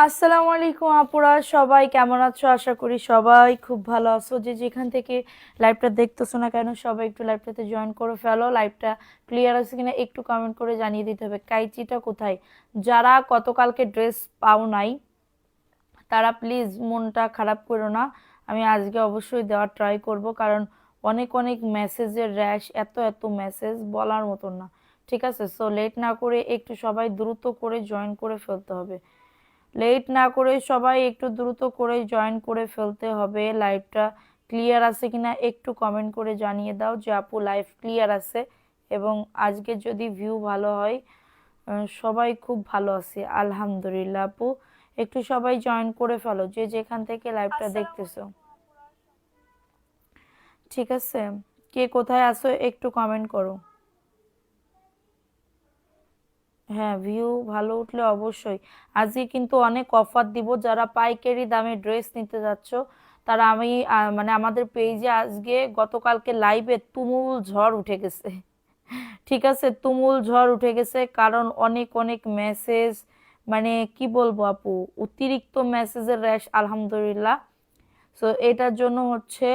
আসসালামু আলাইকুম আপুরা, সবাই কেমন আছো? আশা করি সবাই খুব ভালো আছো। যে যেখান থেকে লাইভটা দেখতেছো না কেন, সবাই একটু লাইভটাতে জয়েন করে ফেলো। লাইভটা ক্লিয়ার আছে কিনা একটু কমেন্ট করে জানিয়ে দিতে হবে। কাইচিটা কোথায়? যারা গতকালকে ড্রেস পাও নাই তারা প্লিজ মনটা খারাপ করো না। আমি আজকে অবশ্যই দেওয়ার ট্রাই করব, কারণ অনেক অনেক মেসেজের র্যাশ, এত এত মেসেজ বলার মতন না। ঠিক আছে, সো লেট না করে একটু সবাই দ্রুত করে জয়েন করে ফেলতে হবে। লেট না করে সবাই একটু দ্রুত করে জয়েন করে ফেলতে হবে। লাইভটা ক্লিয়ার আছে কিনা একটু কমেন্ট করে জানিয়ে দাও যে আপু লাইভ ক্লিয়ার আছে। এবং আজকে যদি ভিউ ভালো হয়, সবাই খুব ভালো আছে আলহামদুলিল্লাহ। আপু একটু সবাই জয়েন করে ফেলো যে যেখান থেকে লাইভটা দেখতেছো। ঠিক আছে, কে কোথায় আছো একটু কমেন্ট করো। হ্যাঁ, ভিউ ভালো উঠলে অবশ্যই। আজকে কিন্তু অনেক অফার দিব। যারা পাইকারি দামে ড্রেস নিতে যাচ্ছ তারা, আমি মানে আমাদের পেজে আজকে গতকালকে লাইভে তুমুল ঝড় উঠে গেছে। ঠিক আছে, তুমুল ঝড় উঠে গেছে, কারণ অনেক অনেক মেসেজ, মানে কি বলবো আপু, অতিরিক্ত মেসেজের র্যাশ আলহামদুলিল্লাহ। সো এটার জন্য হচ্ছে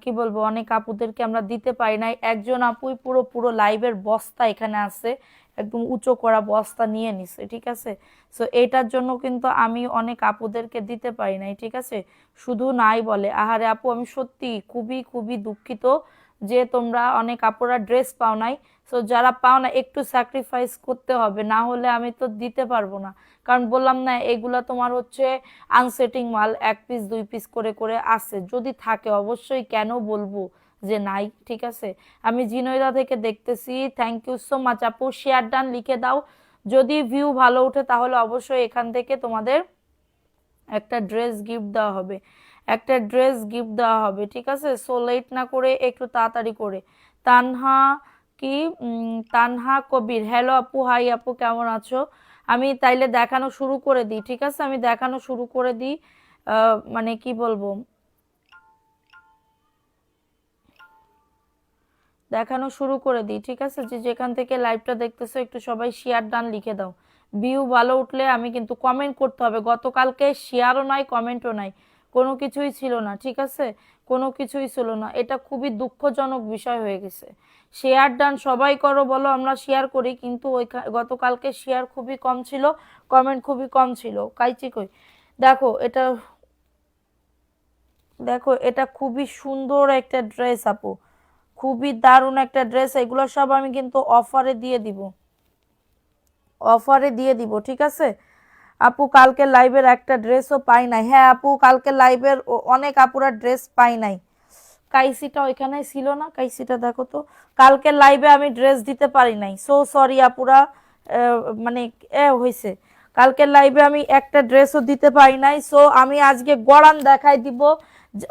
কি বলবো, অনেক আপুদেরকে আমরা দিতে পারি নাই। একজন আপুই পুরো পুরো লাইভের বস্তা এখানে আছে, একদম উঁচু করা বস্তা নিয়ে নিছে। ঠিক আছে, সো এটার জন্য কিন্তু আমি অনেক আপুদেরকে দিতে পারি নাই। ঠিক আছে, শুধু নাই বলে আহারে আপু, আমি সত্যি খুবই খুবই দুঃখিত যে তোমরা অনেক আপুরা ড্রেস পাও নাই। সো যারা পাও না একটু স্যাক্রিফাইস করতে হবে, না হলে আমি তো দিতে পারবো না। কারণ বললাম না, এগুলা তোমার হচ্ছে আনসেটিং মাল, এক পিস দুই পিস করে করে আছে। যদি থাকে অবশ্যই, কেন বলবো যে নাই। ঠিক আছে, আমি জিনয়দা থেকে দেখতেছি। থ্যাংক ইউ সো মাচ আপু, শেয়ার ডান লিখে দাও। যদি ভিউ ভালো ওঠে তাহলে অবশ্যই এখান থেকে তোমাদের একটা ড্রেস গিফট দেওয়া হবে, একটা ড্রেস গিফট দেওয়া হবে। ঠিক আছে, সো লেট না করে একটু তাড়াতাড়ি করে। তানহা কি তানহা কবির, হ্যালো আপু, হাই আপু, কেমন আছো? আমি তাইলে দেখানো শুরু করে দিই। ঠিক আছে, আমি দেখানো শুরু করে দিই। মানে কি বলবো, দেখানো শুরু করে দিই। ঠিক আছে, যে যেখান থেকে লাইভটা দেখতেছো একটু সবাই শেয়ার ডান লিখে দাও। ভিউ ভালো উঠলে আমি কিন্তু কমেন্ট করতে হবে। গতকালকে শেয়ারও নাই, কমেন্টও নাই, কোনো কিছুই ছিল না। ঠিক আছে, কোনো কিছুই ছিল না, এটা খুবই দুঃখজনক বিষয় হয়ে গেছে। শেয়ার ডান সবাই করো, বলো আমরা শেয়ার করি, কিন্তু ওই গতকালকে শেয়ার খুবই কম ছিল, কমেন্ট খুবই কম ছিল। কাইচি কই, দেখো এটা, দেখো এটা খুবই সুন্দর একটা ড্রেস আপু, খুবই দারুণ একটা ড্রেস। এগুলো সব আমি কিন্তু অফারে দিয়ে দিব, অফারে দিয়ে দিব। ঠিক আছে আপু, কালকে লাইভের একটা ড্রেসও পাই নাই। হ্যাঁ আপু, কালকে লাইভের অনেক আপুরা ড্রেস পাই নাই। কাইসিটা ওইখানে ছিল না, কাইসিটা দেখো তো। কালকে লাইভে আমি ড্রেস দিতে পারি নাই, সো সরি আপুরা। মানে হয়েছে, কালকে লাইভে আমি একটা ড্রেসও দিতে পারি নাই। সো আমি আজকে গড়ান দেখাই দিব।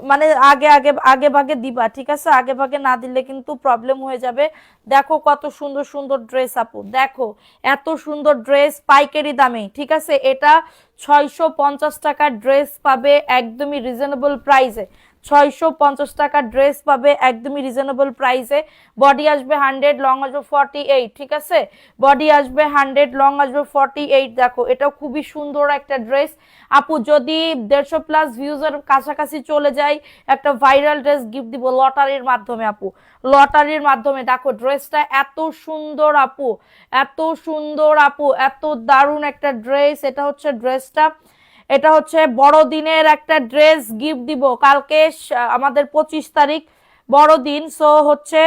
মানে আগে আগে আগে ভাগে দিবা। ঠিক আছে, আগে ভাগে না দিলে কিন্তু প্রবলেম হয়ে যাবে। দেখো কত সুন্দর সুন্দর ড্রেস আপু, দেখো এত সুন্দর ড্রেস পাইকারি দামে। ঠিক আছে, এটা 650 টাকার ড্রেস পাবে একদমই রিজনেবল প্রাইসে। 650 টাকার ড্রেস পাবে একদমই রিজনেবল প্রাইসে। বডি আসবে 100, লং আসবে 48। ঠিক আছে, বডি আসবে 100, লং আসবে 48। দেখো এটা খুবই সুন্দর একটা ড্রেস আপু। যদি 150+ ভিউজের কাছাকাছি চলে যায়, একটা ভাইরাল ড্রেস গিফট দিব লটারির মাধ্যমে আপু, লটারির মাধ্যমে। দেখো ড্রেসটা এত সুন্দর আপু, এত সুন্দর আপু, এত দারুণ একটা ড্রেস। এটা হচ্ছে ড্রেসটা, এটা হচ্ছে বড়দিনের একটা ড্রেস গিফট দিব কালকে। আমাদের 25 তারিখ বড়দিন, সো হচ্ছে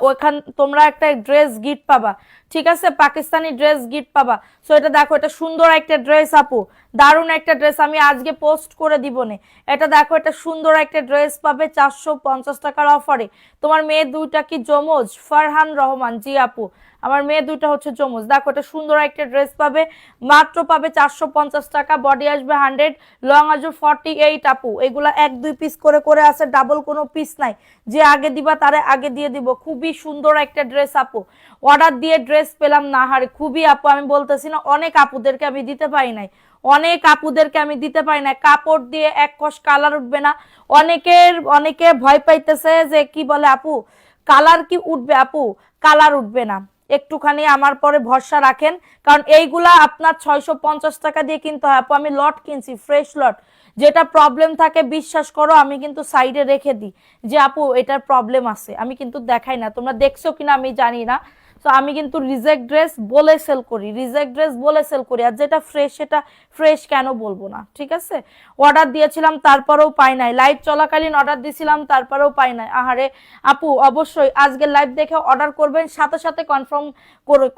ওইখান তোমরা একটা ড্রেস গিফট পাবা। ঠিক আছে, পাকিস্তানি ড্রেস গিফট পাবা। সো এটা দেখো, এটা সুন্দর একটা ড্রেস আপু, দারুণ একটা ড্রেস, আমি আজকে পোস্ট করে দিব নে। এটা দেখো, এটা সুন্দর একটা ড্রেস পাবে 450 টাকার অফারে। তোমার মেয়ে দুইটা কি যমজ? ফারহান রহমান, জি আপু, আমার মেয়ে দুইটা হচ্ছে যমজ। দেখো এটা সুন্দর একটা ড্রেস পাবে, মাত্র পাবে 450 টাকা। বডি আসবে 100, লং আসবে 48 আপু। এগুলা এক দুই পিস করে করে আছে, ডাবল কোনো পিস নাই। যে আগে দিবা তারে আগে দিয়ে দিব। খুবই সুন্দর একটা ড্রেস আপু, অর্ডার দিয়ে ড্রেস পেলাম না হারে, খুবই আপু, আমি বলতেছি না অনেক আপুদেরকে আমি দিতে পারি নাই, অনেক আপুদেরকে আমি দিতে পারি না। কাপড় দিয়ে এক কষ কালার উঠবে না। অনেকে ভয় পাইতেছে যে কি বলে আপু, কালার কি উঠবে আপু, কালার উঠবে না। একটুখানি আমার পরে ভরসা রাখেন, কারণ এইগুলা আপনার 650 টাকা দিয়ে কিনতে হয় আপু। আমি লট কিনছি, ফ্রেশ লট। যেটা প্রবলেম থাকে বিশ্বাস করো আমি কিন্তু সাইডে রেখে দিই যে আপু এটার প্রবলেম আছে, আমি কিন্তু দেখাই না, তোমরা দেখছো কিনা আমি জানি না। তো আমি কিন্তু রিজেক্ট ড্রেস বলে সেল করি, রিজেক্ট ড্রেস বলে সেল করি, আর যেটা ফ্রেশ সেটা ফ্রেশ কেন বলবো না, ঠিক আছে। অর্ডার দিয়েছিলাম তারপরেও পাই নাই, লাইভ চলাকালীন অর্ডার দিয়েছিলাম তারপরেও পাই নাই। আহারে আপু অবশ্যই আজকে লাইভ দেখে অর্ডার করবেন, সাথে সাথে কনফার্ম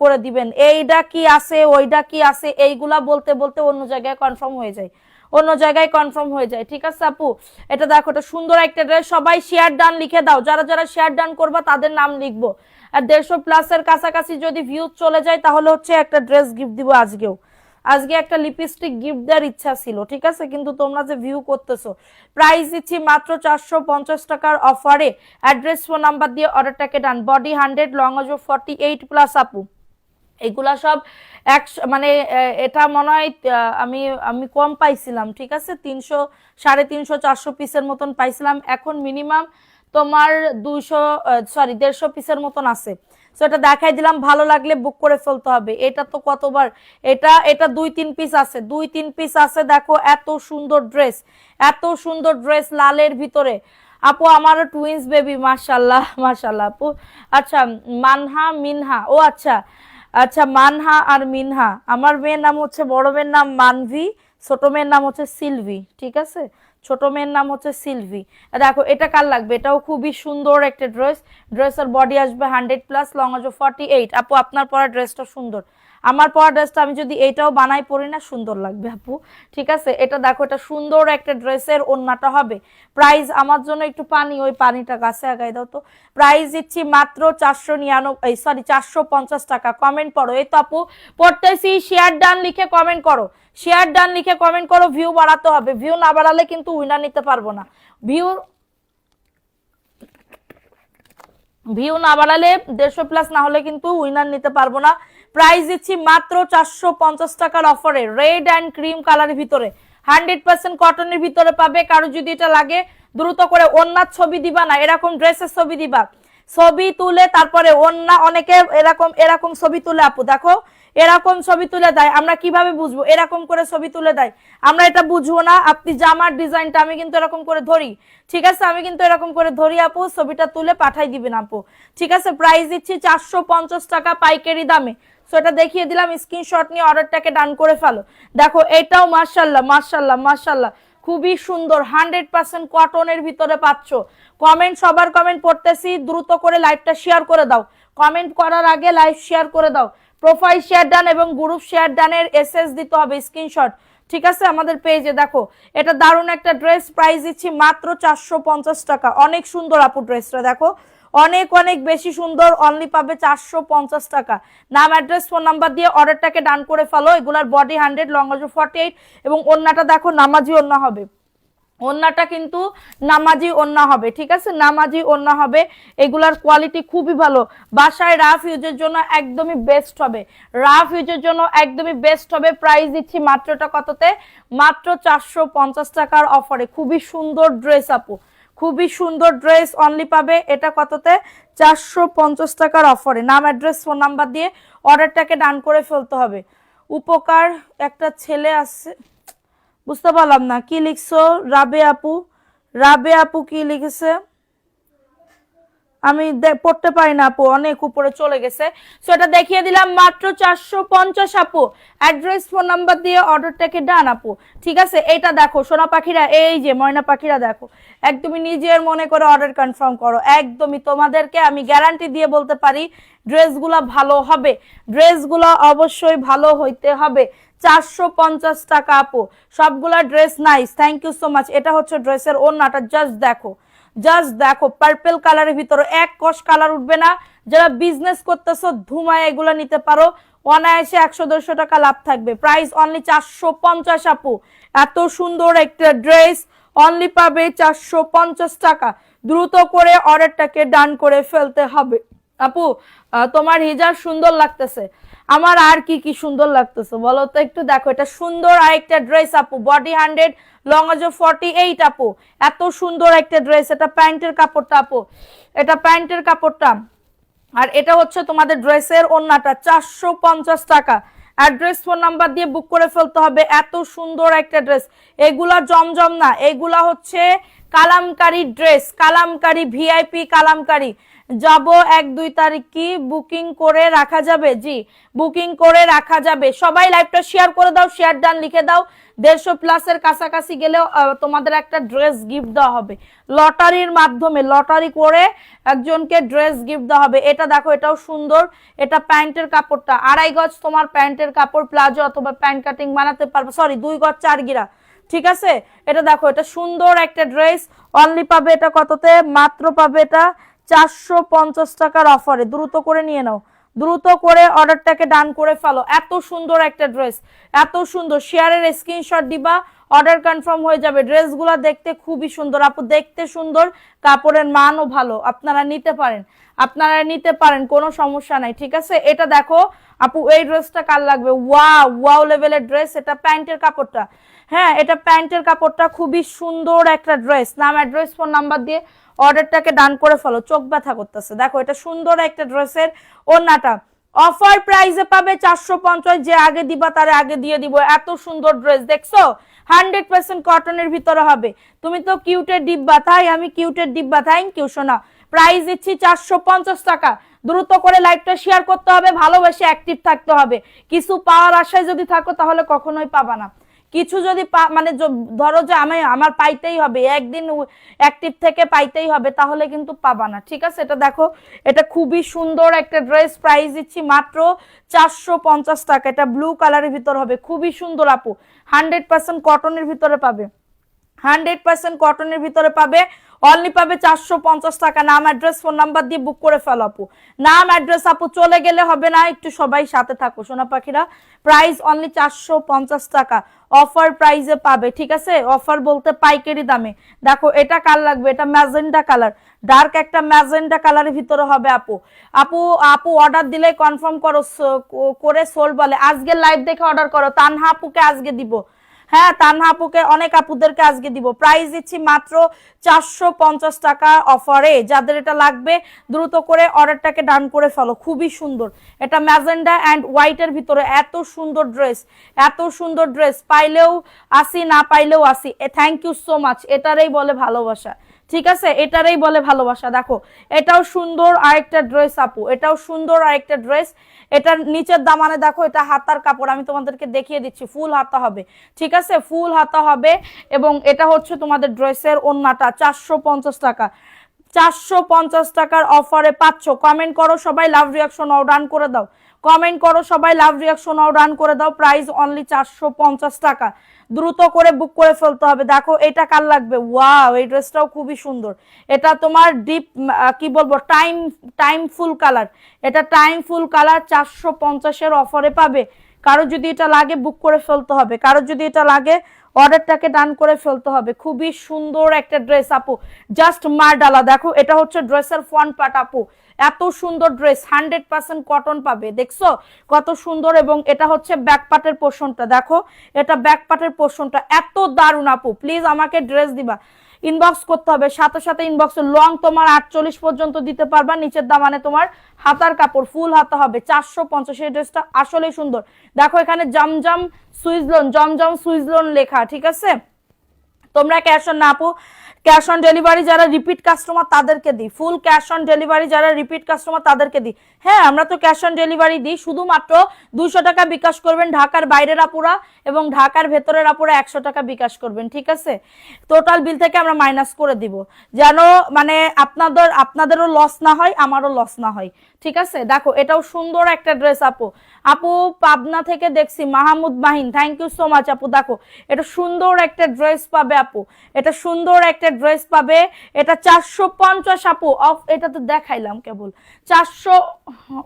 করে দিবেন এইটা কি আছে ওইটা কি আছে, এইগুলা বলতে বলতে অন্য জায়গায় কনফার্ম হয়ে যায়, অন্য জায়গায় কনফার্ম হয়ে যায়, ঠিক আছে আপু। এটা দেখো, এটা সুন্দর একটা ড্রেস, সবাই শেয়ার ডান লিখে দাও, যারা যারা শেয়ার ডান করবা তাদের নাম লিখবো। আর 150+ কাছাকাছি যদি ভিউজ চলে যায় তাহলে হচ্ছে একটা ড্রেস গিফট দিব আজকেও। আজকে একটা লিপস্টিক গিফট দেওয়ার ইচ্ছা ছিল, ঠিক আছে, কিন্তু তোমরা যে ভিউ করতেছো। প্রাইস দিচ্ছি মাত্র 450 টাকার অফারে। অ্যাড্রেস ফোন নাম্বার দিয়ে অর্ডারটাকে ডান। বডি 100, লং অজ 48+ আপু। এগুলা সব এক মানে এটা মনে হয় আমি আমি কম পাইছিলাম, ঠিক আছে, 300, 350, 400 পিসের মতন পাইছিলাম, এখন মিনিমাম তোমার 150 পিসের মতন আছে। তো এটা দেখাই দিলাম, ভালো লাগলে বুক করে ফেলতে হবে। এটা তো কতবার, এটা এটা 2-3 পিস আছে, 2-3 পিস আছে। দেখো এত সুন্দর ড্রেস, এত সুন্দর ড্রেস লালের ভিতরে আপু, আমারও টুইন্স বেবি, মাশাল্লাহ মাশাল্লাহ আপু। আচ্ছা মানহা মিনহা, ও আচ্ছা আচ্ছা, মানহা আর মিনহা। আমার মেয়ের নাম হচ্ছে, বড় মেয়ের নাম মানভি, ছোট মেয়ের নাম হচ্ছে সিলভি, ঠিক আছে, ছোট মেয়ের নাম হচ্ছে সিলভি। দেখো এটা কার লাগবে, এটাও খুবই সুন্দর একটা ড্রেস। ড্রেসের বডি আসবে 100+, লং আসবে 48। আপু আপনার পরা ড্রেসটা সুন্দর, আমার পরা ড্রেসটা আমি যদি এইটাও বানাই পরি না সুন্দর লাগবে আপু, ঠিক আছে। এটা দেখো, এটা সুন্দর একটা ড্রেসের ওড়নাটা হবে। প্রাইস আমার জন্য একটু পানি, ওই পানিটা গাছে আগাই দাও তো। প্রাইস দিচ্ছি মাত্র 450 টাকা। কমেন্ট করো, এই তো আপু পড়তেছি, শেয়ার ডান লিখে কমেন্ট করো, শেয়ার ডান লিখে কমেন্ট করো। ভিউ বাড়াতে হবে, ভিউ না বাড়ালে কিন্তু উইনার নিতে পারবো না। ভিউ ভিউ না বাড়ালে 150+ না হলে কিন্তু উইনার নিতে পারবো না। প্রাইস দিচ্ছি মাত্র 450 টাকার অফারে, রেড অ্যান্ড ক্রিম কালারের ভিতরে, 100% কটনের ভিতরে পাবে। কারো যদি এটা লাগে দ্রুত করে ওন্নার ছবি দিবা না, এরকম ড্রেসের ছবি দিবা, ছবি তুলে তারপরে ওন্না, অনেকে এরকম এরকম ছবি তুলে আপু, দেখো এরকম ছবি তুলে দেয়, আমরা কিভাবে বুঝবো, এরকম করে ছবি তুলে দেয়, আমরা এটা বুঝবো না। আপনি জামার ডিজাইনটা আমি কিন্তু এরকম করে ধরি, ঠিক আছে, আমি কিন্তু এরকম করে ধরি আপু, ছবিটা তুলে পাঠাই দিবেন আপু, ঠিক আছে। প্রাইস দিচ্ছি 450 টাকা পাইকারি দামে। সো এটা দেখিয়ে দিলাম, স্ক্রিনশট নিয়ে অর্ডারটাকে ডান করে ফেলো। দেখো এটাও মাশাল্লাহ মাশাল্লাহ মাশাল্লাহ, খুবই সুন্দর, 100% কটনের ভিতরে পাচ্ছ। কমেন্ট, সবার কমেন্ট পড়তেছি, দ্রুত করে লাইভটা শেয়ার করে দাও, কমেন্ট করার আগে লাইভ শেয়ার করে দাও। প্রোফাইল শেয়ার ডান এবং গ্রুপ শেয়ার ডানের এসএস দিতে হবে, স্ক্রিনশট, ঠিক আছে, আমাদের পেজে। দেখো এটা দারুণ একটা ড্রেস, প্রাইস দিচ্ছি মাত্র 450 টাকা। অনেক সুন্দর আপু ড্রেসটা, দেখো অনেক অনেক বেশি সুন্দর, অনলি পাবে 450 টাকা। নাম, অ্যাড্রেস, ফোন নাম্বার দিয়ে অর্ডারটাকে ডান করে ফেলো। এগুলার বডি 100, লং 48 এবং ওন্নাটা দেখো নামাজি ওন্না হবে, ওন্নাটা কিন্তু নামাজি ওন্না হবে, ঠিক আছে, নামাজি ওন্না হবে। এগুলার কোয়ালিটি খুবই ভালো, বাসায় রাফ ইউজের জন্য একদমই বেস্ট হবে, রাফ ইউজের জন্য একদমই বেস্ট হবে। প্রাইস দিচ্ছি মাত্রটা কততে, মাত্র 450 টাকার অফারে। খুবই সুন্দর ড্রেস আপু, খুবই সুন্দর ড্রেস, অনলি পাবে এটা কততে, 450 টাকার অফারে। নাম, অ্যাড্রেস, ফোন নাম্বার দিয়ে অর্ডারটাকে ডান করে ফেলতে হবে। উপকার একটা ছেলে আছে, বুঝতে পারলাম না কি লিখছো, রাবে আপু, রাবে আপু কি লিখেছে আমি পড়তে পারি না আপু, অনেক উপরে চলে গেছে। সো এটা দেখিয়ে দিলাম মাত্র 450 আপু। অ্যাড্রেস, ফোন নাম্বার দিয়ে অর্ডারটাকে ডান আপু, ঠিক আছে। এইটা দেখো সোনা পাখিরা, এই যে ময়না পাখিরা, দেখো একদমই নিজের মনে করে অর্ডার কনফার্ম করো, একদমই তোমাদেরকে আমি গ্যারান্টি দিয়ে বলতে পারি ড্রেসগুলো ভালো হবে, ড্রেসগুলো অবশ্যই ভালো হইতে হবে। 450 টাকা আপু, সবগুলা dress nice, thank you so much. এটা হচ্ছে ড্রেসের ওড়নাটা, জাস্ট দেখো, জাস্ট দেখো, পার্পল কালারের ভিতরে এক কষ কালার উঠবে না। যারা বিজনেস করতেছো ধুমায় এগুলো নিতে পারো, অনায়াসে 100-150 টাকা লাভ থাকবে। প্রাইস অনলি 450 আপু। এত সুন্দর একটা ড্রেস অনলি পাবে 450 টাকা। দ্রুত করে অর্ডারটাকে ডান করে ফেলতে হবে আপু। তোমার হিজাব সুন্দর লাগতেছে, আমার আর কি কি সুন্দর লাগতেছে বলো তো একটু। দেখো এটা সুন্দর আরেকটা ড্রেস আপু, বডি 100, লং আছে 48 আপু। এত সুন্দর একটা ড্রেস, এটা প্যান্টের কাপড়টা আপু, এটা প্যান্টের কাপড়টা, আর এটা হচ্ছে তোমাদের ড্রেসের ওন্নাটা 450 টাকা। অ্যাড্রেস ফোন নাম্বার দিয়ে বুক করে ফেলতে হবে। এত সুন্দর একটা ড্রেস, এগুলা জমজম না, এগুলা হচ্ছে কালামকারী ড্রেস, কালামকারী ভিআইপি কালামকারী। যাব 1-2 তারিখ কি বুকিং করে রাখা যাবে? জি, বুকিং করে রাখা যাবে। সবাই লাইভটা শেয়ার করে দাও, শেয়ার ডান লিখে দাও। 150 প্লাসের কাছাকাছি গেলেও তোমাদের একটা ড্রেস গিফট দেওয়া হবে লটারির মাধ্যমে, লটারি করে একজনকে ড্রেস গিফট দেওয়া হবে। এটা দেখো, এটাও সুন্দর। এটা প্যান্টের কাপড়টা 2.5 গজ তোমার প্যান্টের কাপড়, প্লাজো অথবা প্যান্ট কাটিং বানাতে পারবে, সরি 2 গজ 4 গিরা, ঠিক আছে। এটা দেখো, এটা সুন্দর একটা ড্রেস। অনলি পাবে এটা কততে? মাত্র পাবে এটা 450 টাকার অফারে। দ্রুত করে নিয়ে নাও, দ্রুত করে অর্ডারটাকে ডান করে ফেলো। এত সুন্দর একটা ড্রেস, এত সুন্দর। শেয়ারের স্ক্রিনশট দিবা, অর্ডার কনফার্ম হয়ে যাবে। ড্রেসগুলো দেখতে খুবই সুন্দর আপু, দেখতে সুন্দর, কাপড়ের মানও ভালো। আপনারা নিতে পারেন, আপনারা নিতে পারেন, কোনো সমস্যা নাই, ঠিক আছে। এটা দেখো আপু, এই ড্রেসটা কার লাগবে? ওয়াও, ওয়াও লেভেলের ড্রেস। এটা প্যান্টের কাপড়টা, হ্যাঁ এটা প্যান্টের কাপড়টা, খুবই সুন্দর একটা ড্রেস। নাম, অ্যাড্রেস, ফোন নাম্বার দিয়ে অর্ডারটাকে ডান করে ফেলো। চোখ ব্যথা করতেছে, দেখো এটা সুন্দর একটা ড্রেসের ওন্নাটা। অফার প্রাইসে পাবে 450, যে আগে দিবা তারে আগে দিয়ে দিব। এত সুন্দর ড্রেস দেখছো, 100% কটনের ভিতরে হবে। তুমি তো কিউটের ডিব্বা, তাই আমি কিউটের ডিব্বা, থ্যাংক ইউ সোনা। প্রাইস দিচ্ছি 450 টাকা। দ্রুত করে লাইভটা শেয়ার করতে হবে, ভালোবেসে অ্যাক্টিভ থাকতে হবে। কিছু পাওয়ার আশায় যদি থাকো তাহলে কখনোই পাবা না। কিছু যদি মানে ধরো যে আমি আমার পাইতেই হবে, একদিন অ্যাক্টিভ থেকে পাইতেই হবে, তাহলে কিন্তু পাবা না, ঠিক আছে। এটা দেখো, এটা খুবই সুন্দর একটা ড্রেস। প্রাইস দিচ্ছি মাত্র 450 টাকা। এটা ব্লু কালারের ভিতর হবে, খুবই সুন্দর আপু। 100% কটনের ভিতরে পাবে, 100% কটনের ভিতরে পাবে। অনলি পাবে 450 টাকা। নাম, অ্যাড্রেস, ফোন নাম্বার দিয়ে বুক করে ফেলো আপু। নাম, অ্যাড্রেস আপু চলে গেলে হবে না, একটু সবাই সাথে থাকো সোনা পাখিরা। প্রাইস অনলি 450 টাকা, অফার প্রাইসে পাবে, ঠিক আছে। অফার বলতে পাইকারি দামে। দেখো এটা কার লাগবে? এটা ম্যাজেন্ডা কালার, ডার্ক একটা ম্যাজেন্ডা কালারের ভিতরে হবে আপু। আপু আপু অর্ডার দিলে কনফার্ম করো করে সোল বলে। আজকে লাইভ দেখে অর্ডার করো, তানহা আপুকে আজকে দিব, হ্যাঁ তানহা আপুকে, অনেক আপুদেরকে আজকে দিব। প্রাইস দিচ্ছি মাত্র 450 টাকা অফারে। যাদের এটা লাগবে দ্রুত করে অর্ডারটাকে ডান করে ফেলো। খুবই সুন্দর, এটা ম্যাজেন্ডা অ্যান্ড হোয়াইটের ভিতরে। এত সুন্দর ড্রেস, এত সুন্দর ড্রেস। পাইলেও আসি, না পাইলেও আসি। Thank you so much. এটারই বলে ভালোবাসা, ঠিক আছে, এটারই বলে ভালোবাসা। দেখো এটাও সুন্দর আরেকটা ড্রেস আপু, এটাও সুন্দর আরেকটা ড্রেস। এটার নিচের দামানে দেখো, এটা হাতার কাপড়, আমি তোমাদেরকে দেখিয়ে দিচ্ছি, ফুল হাতা হবে, ঠিক আছে, ফুল হাতা হবে। এবং এটা হচ্ছে তোমাদের ড্রেসের ওন্নাটা 450 টাকা। 450 টাকার অফারে পাচ্ছ। কমেন্ট করো সবাই, লাভ রিয়াকশন ডান করে দাও। কমেন্ট করো সবাই, লাভ রিয়াকশন ডান করে দাও। প্রাইস অনলি 450 টাকা। দ্রুত করে বুক করে ফেলতে হবে। দেখো এটা কার লাগবে? ওয়াও, এই ড্রেসটাও খুবই সুন্দর। এটা তোমার ডিপ কি বলবো, টাইম ফুল কালার। এটা টাইম ফুল কালার 450-এর অফারে পাবে। কারো যদি এটা লাগে বুক করে ফেলতে হবে, কারো যদি এটা লাগে অর্ডারটাকে ডান করে ফেলতে হবে। খুবই সুন্দর একটা ড্রেস আপু, জাস্ট মারডালা। দেখো এটা হচ্ছে ড্রেসের ফ্রন্ট পার্ট আপু, এত সুন্দর ড্রেস, 100% কটন পাবে। দেখছো কত সুন্দর। এবং এটা হচ্ছে ব্যাক পার্টের পোর্শনটা, দেখো এটা ব্যাক পার্টের পোর্শনটা এত দারুণ আপু। প্লিজ আমাকে ড্রেস দিবা, ইনবক্স করতে হবে, সাথে সাথে ইনবক্সে। লং তোমার 48 পর্যন্ত দিতে পারবা। নিচের দামানে তোমার হাতার কাপড়, ফুল হাতা হবে। 450। এই ড্রেসটা আসলেই সুন্দর। দেখো এখানে জমজম সুইজলন, জমজম সুইজলন লেখা, ঠিক আছে। তোমরা ক্যাশ অন না আপু, ক্যাশ অন ডেলিভারি যারা রিপিট কাস্টমার তাদেরকে দিই। ফুল ক্যাশ অন ডেলিভারি যারা রিপিট কাস্টমার তাদেরকে দিই। হ্যাঁ আমরা তো ক্যাশ অন ডেলিভারি দিই। শুধুমাত্র 200 টাকা বিকাশ করবেন ঢাকার বাইরের আপুরা, এবং ঢাকার ভেতরের আপুরা 100 টাকা বিকাশ করবেন, ঠিক আছে। টোটাল বিল থেকে আমরা মাইনাস করে দিব, যেন মানে আপনাদেরও লস না হয়, আমারও লস না হয়, ঠিক আছে। দেখো এটাও সুন্দর একটা ড্রেস আপু। আপু পাবনা থেকে দেখছি, Mahmud Mahin, thank you so much আপু। দেখো এটা সুন্দর একটা ড্রেস পাবে আপু, এটা সুন্দর একটা ড্রেস পাবে। এটা 450 আপু অফ, এটা তো দেখাইলাম কেবল 400,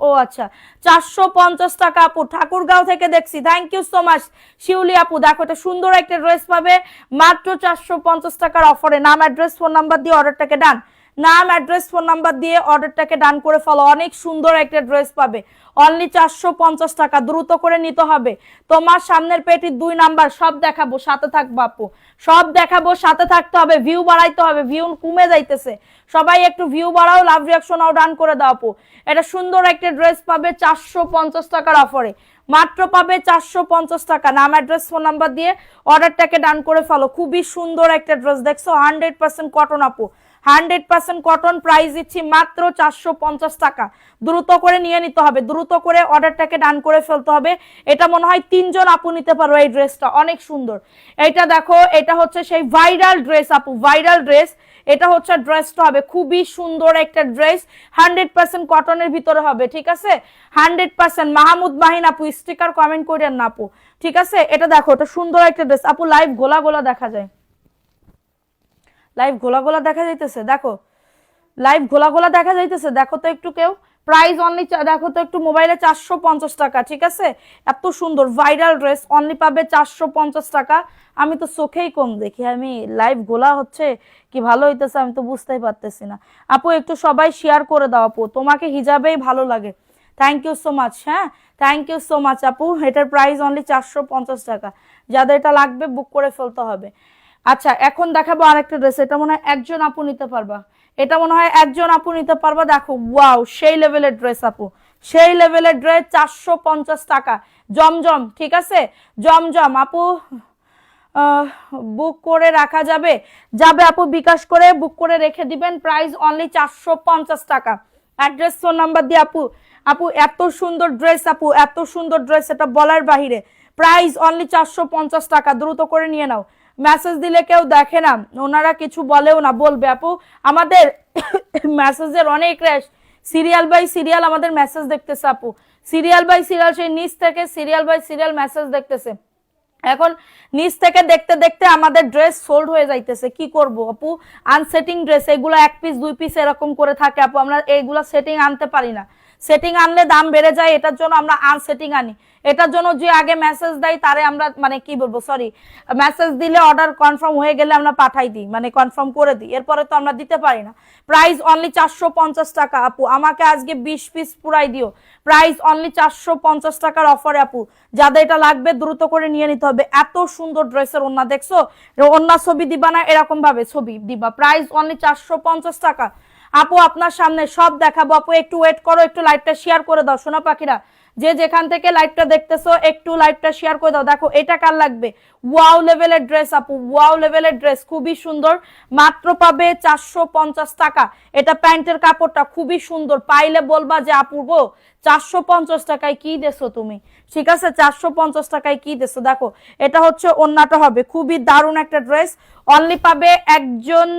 ও আচ্ছা 450 টাকা আপু। ঠাকুরগাঁও থেকে দেখছি, থ্যাংক ইউ সো মাচ শিউলি আপু। দেখো এটা সুন্দর একটা ড্রেস পাবে মাত্র 450 টাকার অফারে। নাম, অ্যাড্রেস, ফোন নাম্বার দিয়ে অর্ডারটাকে ডান। নাম অ্যাড্রেস ফোন নাম্বার দিয়ে অর্ডারটাকে ডান করে ফেলো। অনেক সুন্দর একটা ড্রেস পাবে অনলি 450 টাকা, দ্রুত করে নিতে হবে। তোমার সামনের পেটির 2 নাম্বার সব দেখাবো, সাথে থাকবো আপু, সব দেখাবো, সাথে থাকতে হবে। ভিউ বাড়াইতে হবে, ভিউ কমে যাইতেছে, সবাই একটু ভিউ বাড়াও, লাভ রিয়াকশনও ডান করে দাও আপু। এটা সুন্দর একটা ড্রেস পাবে 450 টাকার অফারে, মাত্র পাবে 450 টাকা। নাম অ্যাড্রেস ফোন নাম্বার দিয়ে অর্ডারটাকে ডান করে ফেলো। খুবই সুন্দর একটা ড্রেস, দেখছো 100% কটন আপু, 100% কটন, প্রাইস দিচ্ছি মাত্র 450 টাকা। দ্রুত করে নিয়ে নিতে হবে, দ্রুত করে অর্ডারটাকে ডান করে ফেলতে হবে। এটা মনে হয় 3 জন আপু নিতে পারো এই ড্রেসটা, অনেক সুন্দর। এটা দেখো, এটা হচ্ছে সেই ভাইরাল ড্রেস আপু, ভাইরাল ড্রেস। এটা হচ্ছে ড্রেসটা হবে খুবই সুন্দর একটা ড্রেস, 100% কটনের ভিতরে হবে, ঠিক আছে 100%। মাহমুদ মাহিন আপু স্টিকার কমেন্ট করেন না আপু, ঠিক আছে। এটা দেখো, এটা সুন্দর একটা ড্রেস আপু, লাইভ গোলা গোলা দেখা যায়, লাইভ গোলা গোলা দেখা যাইতেছে, দেখো লাইভ গোলা গোলা দেখা যাইতেছে, দেখো তো একটু কেউ। প্রাইস অনলি, দেখো তো একটু মোবাইলে 450 টাকা, ঠিক আছে। এত সুন্দর ভাইরাল ড্রেস অনলি পাবে 450 টাকা। আমি তো চোখেই কম দেখি, আমি লাইভ গোলা হচ্ছে কি ভালো হইতেছে আমি তো বুঝতেই পারতেছি না। আপু একটু সবাই শেয়ার করে দাও আপু, তোমাকে হিজাবেই ভালো লাগে। থ্যাংক ইউ সো মাচ, হ্যাঁ থ্যাংক ইউ সো মাচ আপু। এটার প্রাইস অনলি 450 টাকা, যাদের এটা লাগবে বুক করে ফেলতে হবে। আচ্ছা, এখন দেখাবো আরেকটা ড্রেস, এটা মনে হয় একজন আপু নিতে পারবা, এটা মনে হয় একজন আপু নিতে পারবা। দেখো ওয়াও, সেই লেভেলের ড্রেস আপু, সেই লেভেলের ড্রেস, 450 টাকা। জমজম, ঠিক আছে জমজম আপু, বুক করে রাখা যাবে, যাবে আপু, বিকাশ করে বুক করে রেখে দিবেন। প্রাইস অনলি 450 টাকা। অ্যাড্রেস ফোন নাম্বার দিয়ে আপু, আপু এত সুন্দর ড্রেস আপু, এত সুন্দর ড্রেস, এটা বলার বাহিরে। প্রাইস অনলি 450 টাকা, দ্রুত করে নিয়ে নাও। মেসেজ দিলে কেউ দেখে না, ওনারা কিছু বলেও না, বলবে আপু আমাদের মেসেজের অনেক র্যাশ, সিরিয়াল বাই সিরিয়াল আমাদের মেসেজ দেখতেছে আপু, সিরিয়াল বাই সিরিয়াল, সেই নিচ থেকে সিরিয়াল বাই সিরিয়াল মেসেজ দেখতেছে। এখন নিচ থেকে দেখতে দেখতে আমাদের ড্রেস সোল্ড হয়ে যাইতেছে, কি করব আপু। আনসেটিং ড্রেস এগুলো 1 পিস 2 পিস এরকম করে থাকে আপু, আমরা এইগুলা সেটিং আনতে পারি না, সেটিং আনলে দাম বেড়ে যায়, এটার জন্য আমরা আনসেটিং আনি। এটার জন্য যে আগে মেসেজ দেয় তারে আমরা মানে কি বলবো, সরি, মেসেজ দিলে অর্ডার কনফার্ম হয়ে গেলে আমরা পাঠাই দিই, মানে কনফার্ম করে দিই, এরপরে তো আমরা দিতে পারি না। প্রাইস অনলি 450 টাকা আপু, আমাকে আজকে 20 পিস পুরাই দিও। প্রাইস অনলি 450 টাকার অফারে আপু, যাদের এটা লাগবে দ্রুত করে নিয়ে নিতে হবে। এত সুন্দর ড্রেসের ওন্না দেখছো, ওন্না ছবি দিবা না, এরকম ভাবে ছবি দিবা। প্রাইস অনলি 450 টাকা আপু, আপনার সামনে সব দেখাবো আপু, একটু ওয়েট করো, একটু লাইভটা শেয়ার করে দাও সোনা পাখিরা, যে যেখান থেকে লাইভটা দেখতেছো একটু লাইভটা শেয়ার করে দাও। দেখো এটা কার লাগবে, ওয়াও লেভেলের ড্রেস আপু, ওয়াও লেভেলের ড্রেস, খুবই সুন্দর, মাত্র পাবে 450 টাকা। এটা প্যান্টের কাপড়টা খুবই সুন্দর, পাইলে বলবা যে আপু গো 450 টাকায় কি দেছো তুমি, ঠিক আছে 450 টাকায় কি দেছো। দেখো এটা হচ্ছে ওন্নাটা হবে, খুবই দারুণ একটা ড্রেস, অনলি পাবে একজন,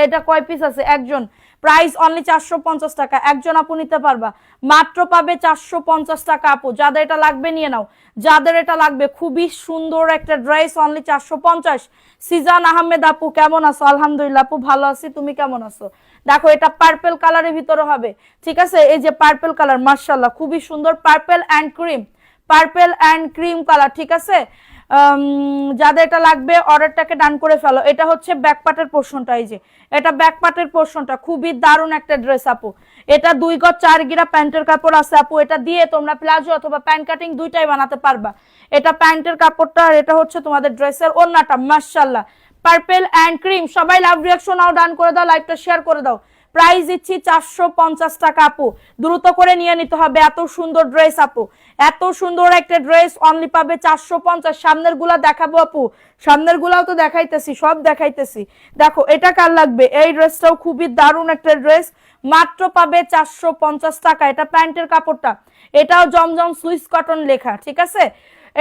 এটা কয় পিস আছে, একজন। প্রাইস অনলি 450 টাকা, একজন আপু নিতে পারবা, মাত্র পাবে 450 টাকা আপু, যাদের এটা লাগবে নিয়ে নাও, যাদের এটা লাগবে। খুবই সুন্দর একটা ড্রেস, অনলি 450। সিজান আহমেদ আপু কেমন আছো? আলহামদুলিল্লাহ আপু ভালো আছি, তুমি কেমন আছো? দেখো এটা পার্পল কালারের ভিতরে হবে, ঠিক আছে, এই যে পার্পল কালার, মাশাআল্লাহ খুবই সুন্দর, purple and cream, purple and cream colour, ঠিক আছে। যাদের এটা লাগবে অর্ডারটাকে ডান করে ফেলো। এটা হচ্ছে ব্যাক পার্টের পোরশনটা, এই যে এটা ব্যাক পার্টের পোরশনটা, খুবই দারুণ একটা ড্রেস আপু। এটা 2 গজ 4 গিরা প্যান্টের কাপড় আছে আপু, এটা দিয়ে তোমরা প্লাজো অথবা প্যান্ট কাটিং দুইটাই বানাতে পারবা। এটা প্যান্টের কাপড়টা, আর এটা হচ্ছে তোমাদের ড্রেসের ওন্নাটা, মাশাআল্লাহ পার্পল এন্ড ক্রিম। সবাই লাভ রিঅ্যাকশন নাও, ডান করে দাও, লাইভটা শেয়ার করে দাও। প্রাইস দিচ্ছি 450 টাকা আপু, দ্রুত করে নিয়ে নিতে হবে। এত সুন্দর ড্রেস আপু, এত সুন্দর একটা ড্রেস, অনলি পাবে 450। সামনের গুলা দেখাবো আপু, সামনের গুলাও তো দেখাইতেছি, সব দেখাইতেছি। দেখো এটা কার লাগবে, এই ড্রেসটাও খুবই দারুণ একটা ড্রেস, মাত্র পাবে 450 টাকা। এটা প্যান্টের কাপড়টা, এটাও জমজম সুইস কটন লেখা, ঠিক আছে।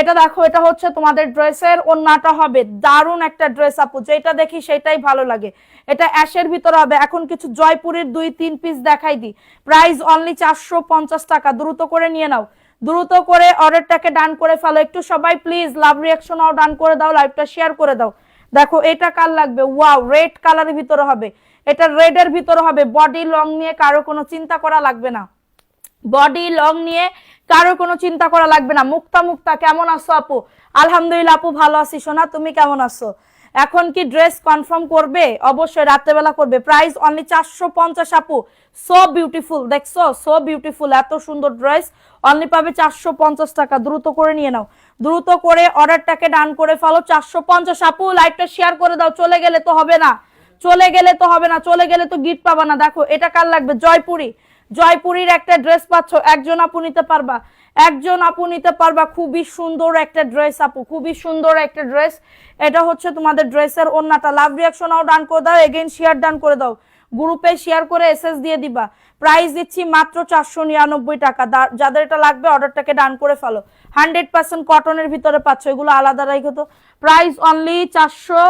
এটা দেখো, এটা হচ্ছে তোমাদের ড্রেসের ওন্নাটা হবে, দারুণ একটা ড্রেস আপু, যেটা দেখি সেটাই ভালো লাগে। এটা অ্যাশের ভিতরে হবে। এখন কিছু জয়পুরের 2-3 পিস দেখাই দিই। প্রাইস অনলি 450 টাকা, দ্রুত করে নিয়ে নাও, দ্রুত করে অর্ডারটাকে ডান করে ফেলো। একটু সবাই প্লিজ লাভ রিঅ্যাকশন নাও, ডান করে দাও, লাইভটা শেয়ার করে দাও। দেখো এটা কার লাগবে, ওয়াও রেড কালারের ভিতরে হবে, এটা রেডের ভিতরে হবে। বডি লং নিয়ে কারো কোনো চিন্তা করা লাগবে না, বডি লং নিয়ে কারো কোনো চিন্তা করা লাগবে না। মুক্তা মুক্তা কেমন আছো আপু? আলহামদুলিল্লাহ আপু ভালো আছি সোনা, তুমি কেমন আছো? এখন কি ড্রেস কনফার্ম করবে? অবশ্যই রাত্রেবেলা করবে। প্রাইস অনলি 450 আপু। সো বিউটিফুল, দেখছো? সো বিউটিফুল, এত সুন্দর ড্রেস অনলি পাবে 450 টাকা। দ্রুত করে নিয়ে নাও, দ্রুত করে অর্ডারটাকে ডান করে ফেলো। 450 আপু। লাইভটা শেয়ার করে দাও, চলে গেলে তো হবে না, চলে গেলে তো হবে না, চলে গেলে তো গিফট পাবা না। দেখো এটা কার লাগবে? জয়পুরি, জয়পুরির একটা ড্রেস পাচ্ছ, একজন আপু নিতে পারবা, একজন আপু নিতে পারবা। খুবই সুন্দর একটা ড্রেস আপু, খুবই সুন্দর একটা ড্রেস। এটা হচ্ছে তোমাদের ড্রেসের ওন্নাটা। লাভ রিয়াকশনও ডান করে দাও, এগেইন শেয়ার ডান করে দাও, গ্রুপে শেয়ার করে এসএস দিয়ে দিবা। প্রাইস দিচ্ছি মাত্র 499 টাকা। যাদের এটা লাগবে অর্ডারটাকে ডান করে ফেলো। 100% কটনের ভিতরে পাচ্ছ, এগুলো আলাদা রাখো তো। প্রাইস অনলি 400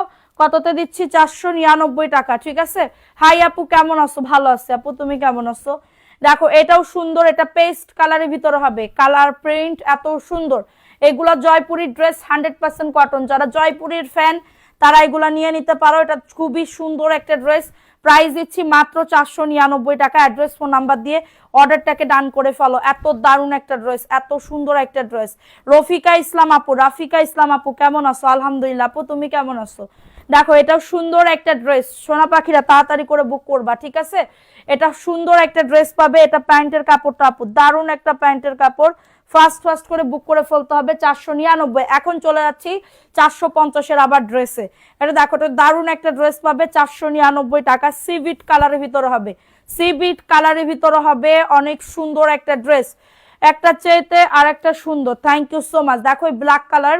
কততে দিচ্ছি? 499 টাকা। ঠিক আছে। হাই আপু, কেমন আছো? ভালো আছে আপু, তুমি কেমন আছো? দেখো এটাও সুন্দর, এটা পেস্ট কালারের ভিতরে হবে, কালার প্রিন্ট এত সুন্দর। এগুলা জয়পুরি ড্রেস, 100% কটন। যারা জয়পুরির ফ্যান তারা এগুলা নিয়ে নিতে পারো। এটা খুবই সুন্দর একটা ড্রেস। প্রাইস দিচ্ছি মাত্র 499 টাকা। অ্যাড্রেস ফোন নাম্বার দিয়ে অর্ডারটাকে ডান করে ফেলো। এত দারুণ একটা ড্রেস, এত সুন্দর একটা ড্রেস। রফিকা ইসলাম আপু, রাফিকা ইসলাম আপু কেমন আছো? আলহামদুলিল্লাহ আপু, তুমি কেমন আছো? দেখো এটাও সুন্দর একটা ড্রেস। সোনা পাখিরা তাড়াতাড়ি করে বুক করবা, ঠিক আছে? এটা সুন্দর একটা ড্রেস পাবে। এটা প্যান্টের কাপড়টা আপু দারুণ একটা প্যান্টের কাপড়। ফার্স্ট ফার্স্ট করে বুক করে ফেলতে হবে। 499। এখন চলে যাচ্ছি 450-এর আবার ড্রেসে। এটা দেখো, এটা দারুণ একটা ড্রেস পাবে 499 টাকা। সিভিট কালারের ভিতরে হবে, সিভিট কালারের ভিতরে হবে। অনেক সুন্দর একটা ড্রেস, একটা চেয়েতে আর একটা সুন্দর। Thank you so much. দেখো এই ব্ল্যাক কালার,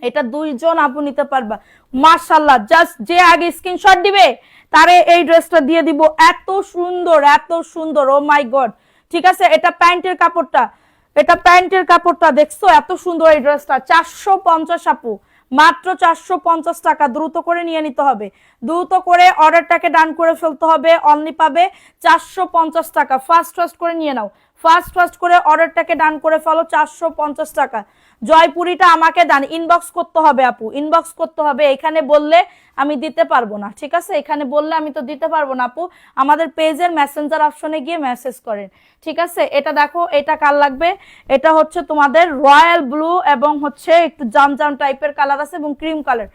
এটা দুইজন আপু নিতে পারবা। মাশাআল্লাহ, জাস্ট যে আগে স্ক্রিনশট দিবে তারে এই ড্রেসটা দিয়ে দিব। এত সুন্দর, এত সুন্দর, ও মাই গড। ঠিক আছে। এটা প্যান্টের কাপড়টা, এটা প্যান্টের কাপড়টা দেখছো? এত সুন্দর এই ড্রেসটা। 450 আপু, মাত্র 450 টাকা। দ্রুত করে নিয়ে নিতে হবে, দ্রুত করে অর্ডারটাকে ডান করে ফেলতে হবে। অনলি পাবে 450 টাকা। ফার্স্ট ফার্স্ট করে নিয়ে নাও, ফার্স্ট ফার্স্ট করে অর্ডারটাকে ডান করে ফেলো। 450 টাকা। জয়পুরিটা আমাকে দান, ইনবক্স করতে হবে আপু, ইনবক্স করতে হবে। এখানে বললে আমি দিতে পারবো না, ঠিক আছে? এখানে বললে আমি তো দিতে পারবো না আপু। আমাদের পেজের মেসেঞ্জার অপশনে গিয়ে মেসেজ করেন, ঠিক আছে? এটা দেখো, এটা কার লাগবে? এটা হচ্ছে তোমাদের রয়্যাল ব্লু এবং হচ্ছে একটু জাম জাম টাইপের কালার আছে এবং cream colour,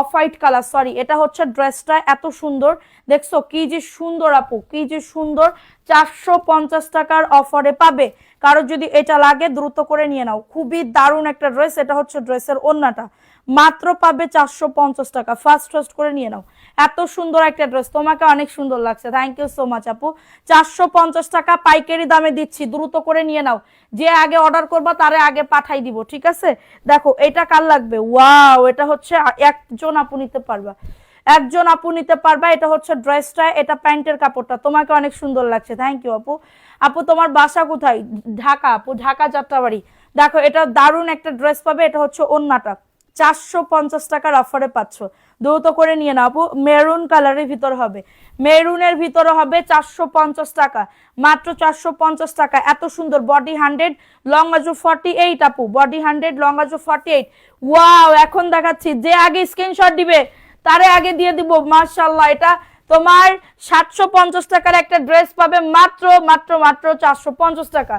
off white colour, sorry. এটা হচ্ছে ড্রেসটা, এত সুন্দর দেখছো? কি যে সুন্দর আপু, কি যে সুন্দর। 450 টাকার অফারে পাবে। কারো যদি এটা লাগে দ্রুত করে নিয়ে নাও। খুবই দারুণ একটা ড্রেস। এটা হচ্ছে ড্রেসের ওন্নাটা, মাত্র পাবে 450 টাকা। ফার্স্ট ফার্স্ট করে নিয়ে নাও। এত সুন্দর একটা ড্রেস, তোমাকে অনেক সুন্দর লাগছে। থ্যাংক ইউ সো মাচ আপু। 450 টাকা পাইকারি দামে দিচ্ছি, দ্রুত করে নিয়ে নাও। যে আগে অর্ডার করবা তারে আগে পাঠাই দিব, ঠিক আছে? দেখো এটা কার লাগবে? ওয়াও, এটা হচ্ছে একজন আপু নিতে পারবা, একজন আপু নিতে পারবা। এটা হচ্ছে ড্রেসটা, এটা প্যান্টের কাপড়টা, তোমাকে অনেক সুন্দর লাগছে। থ্যাংক ইউ আপু। আপু তোমার বাসা কোথায়? ঢাকা আপু, ঢাকা যাত্রাবাড়ি। দেখো এটা দারুণ একটা ড্রেস পাবে। এটা হচ্ছে ওন্নাটা, 450 টাকার অফারে পাচ্ছ। দ্রুত করে নিয়ে নাও আপু। মেরুন কালারের ভিতর হবে, মেরুনের ভিতরে হবে 450 টাকা, মাত্র 450 টাকা। এত সুন্দর। বডি 100, লং আজু 48 আপু, বডি 100, লং আজু 48। ওয়াও, এখন দেখাচ্ছি। যে আগে স্ক্রিনশট দিবে তারে আগে দিয়ে দিব। মাশাআল্লাহ, এটা তোমার 750 টাকার একটা ড্রেস পাবে মাত্র মাত্র মাত্র 450 টাকা,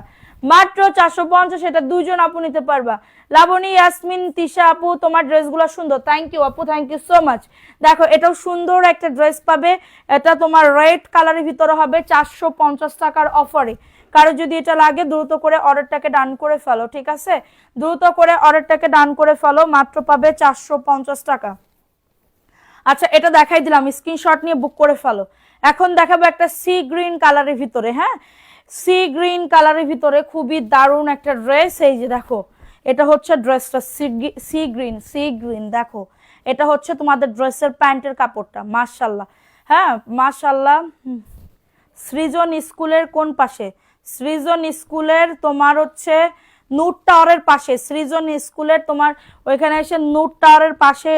মাত্র 450। এটা দুইজন আপু নিতে পারবা। লাবণী, ইয়াসমিন, তিশা আপু, তোমার ড্রেসগুলো সুন্দর। থ্যাংক ইউ আপু, থ্যাংক ইউ সো মাচ। দেখো এটাও সুন্দর একটা ড্রেস পাবে। এটা তোমার রেড কালারের ভিতরে হবে 450 টাকার অফারে। কারো যদি এটা লাগে দ্রুত করে অর্ডারটাকে ডান করে ফেলো, ঠিক আছে? দ্রুত করে অর্ডারটাকে ডান করে ফেলো, মাত্র পাবে 450 টাকা। আচ্ছা, এটা দেখাই দিলাম, স্ক্রিনশট নিয়ে বুক করে ফেলো। এখন দেখাবো একটা সি গ্রিন কালারের ভিতরে, হ্যাঁ, সি গ্রিন কালারের ভিতরে খুবই দারুণ একটা ড্রেস। এই যে দেখো, এটা হচ্ছে ড্রেসটা, সি গ্রিন, সি গ্রিন। দেখো এটা হচ্ছে তোমাদের ড্রেসের প্যান্টের কাপড়টা। মাশাআল্লাহ, হ্যাঁ মাশাআল্লাহ। সৃজন স্কুলের কোন পাশে? সৃজন স্কুলের তোমার হচ্ছে নুট টাওয়ারের পাশে। সৃজন স্কুলের তোমার ওইখানে এসে নুট টাওয়ারের পাশে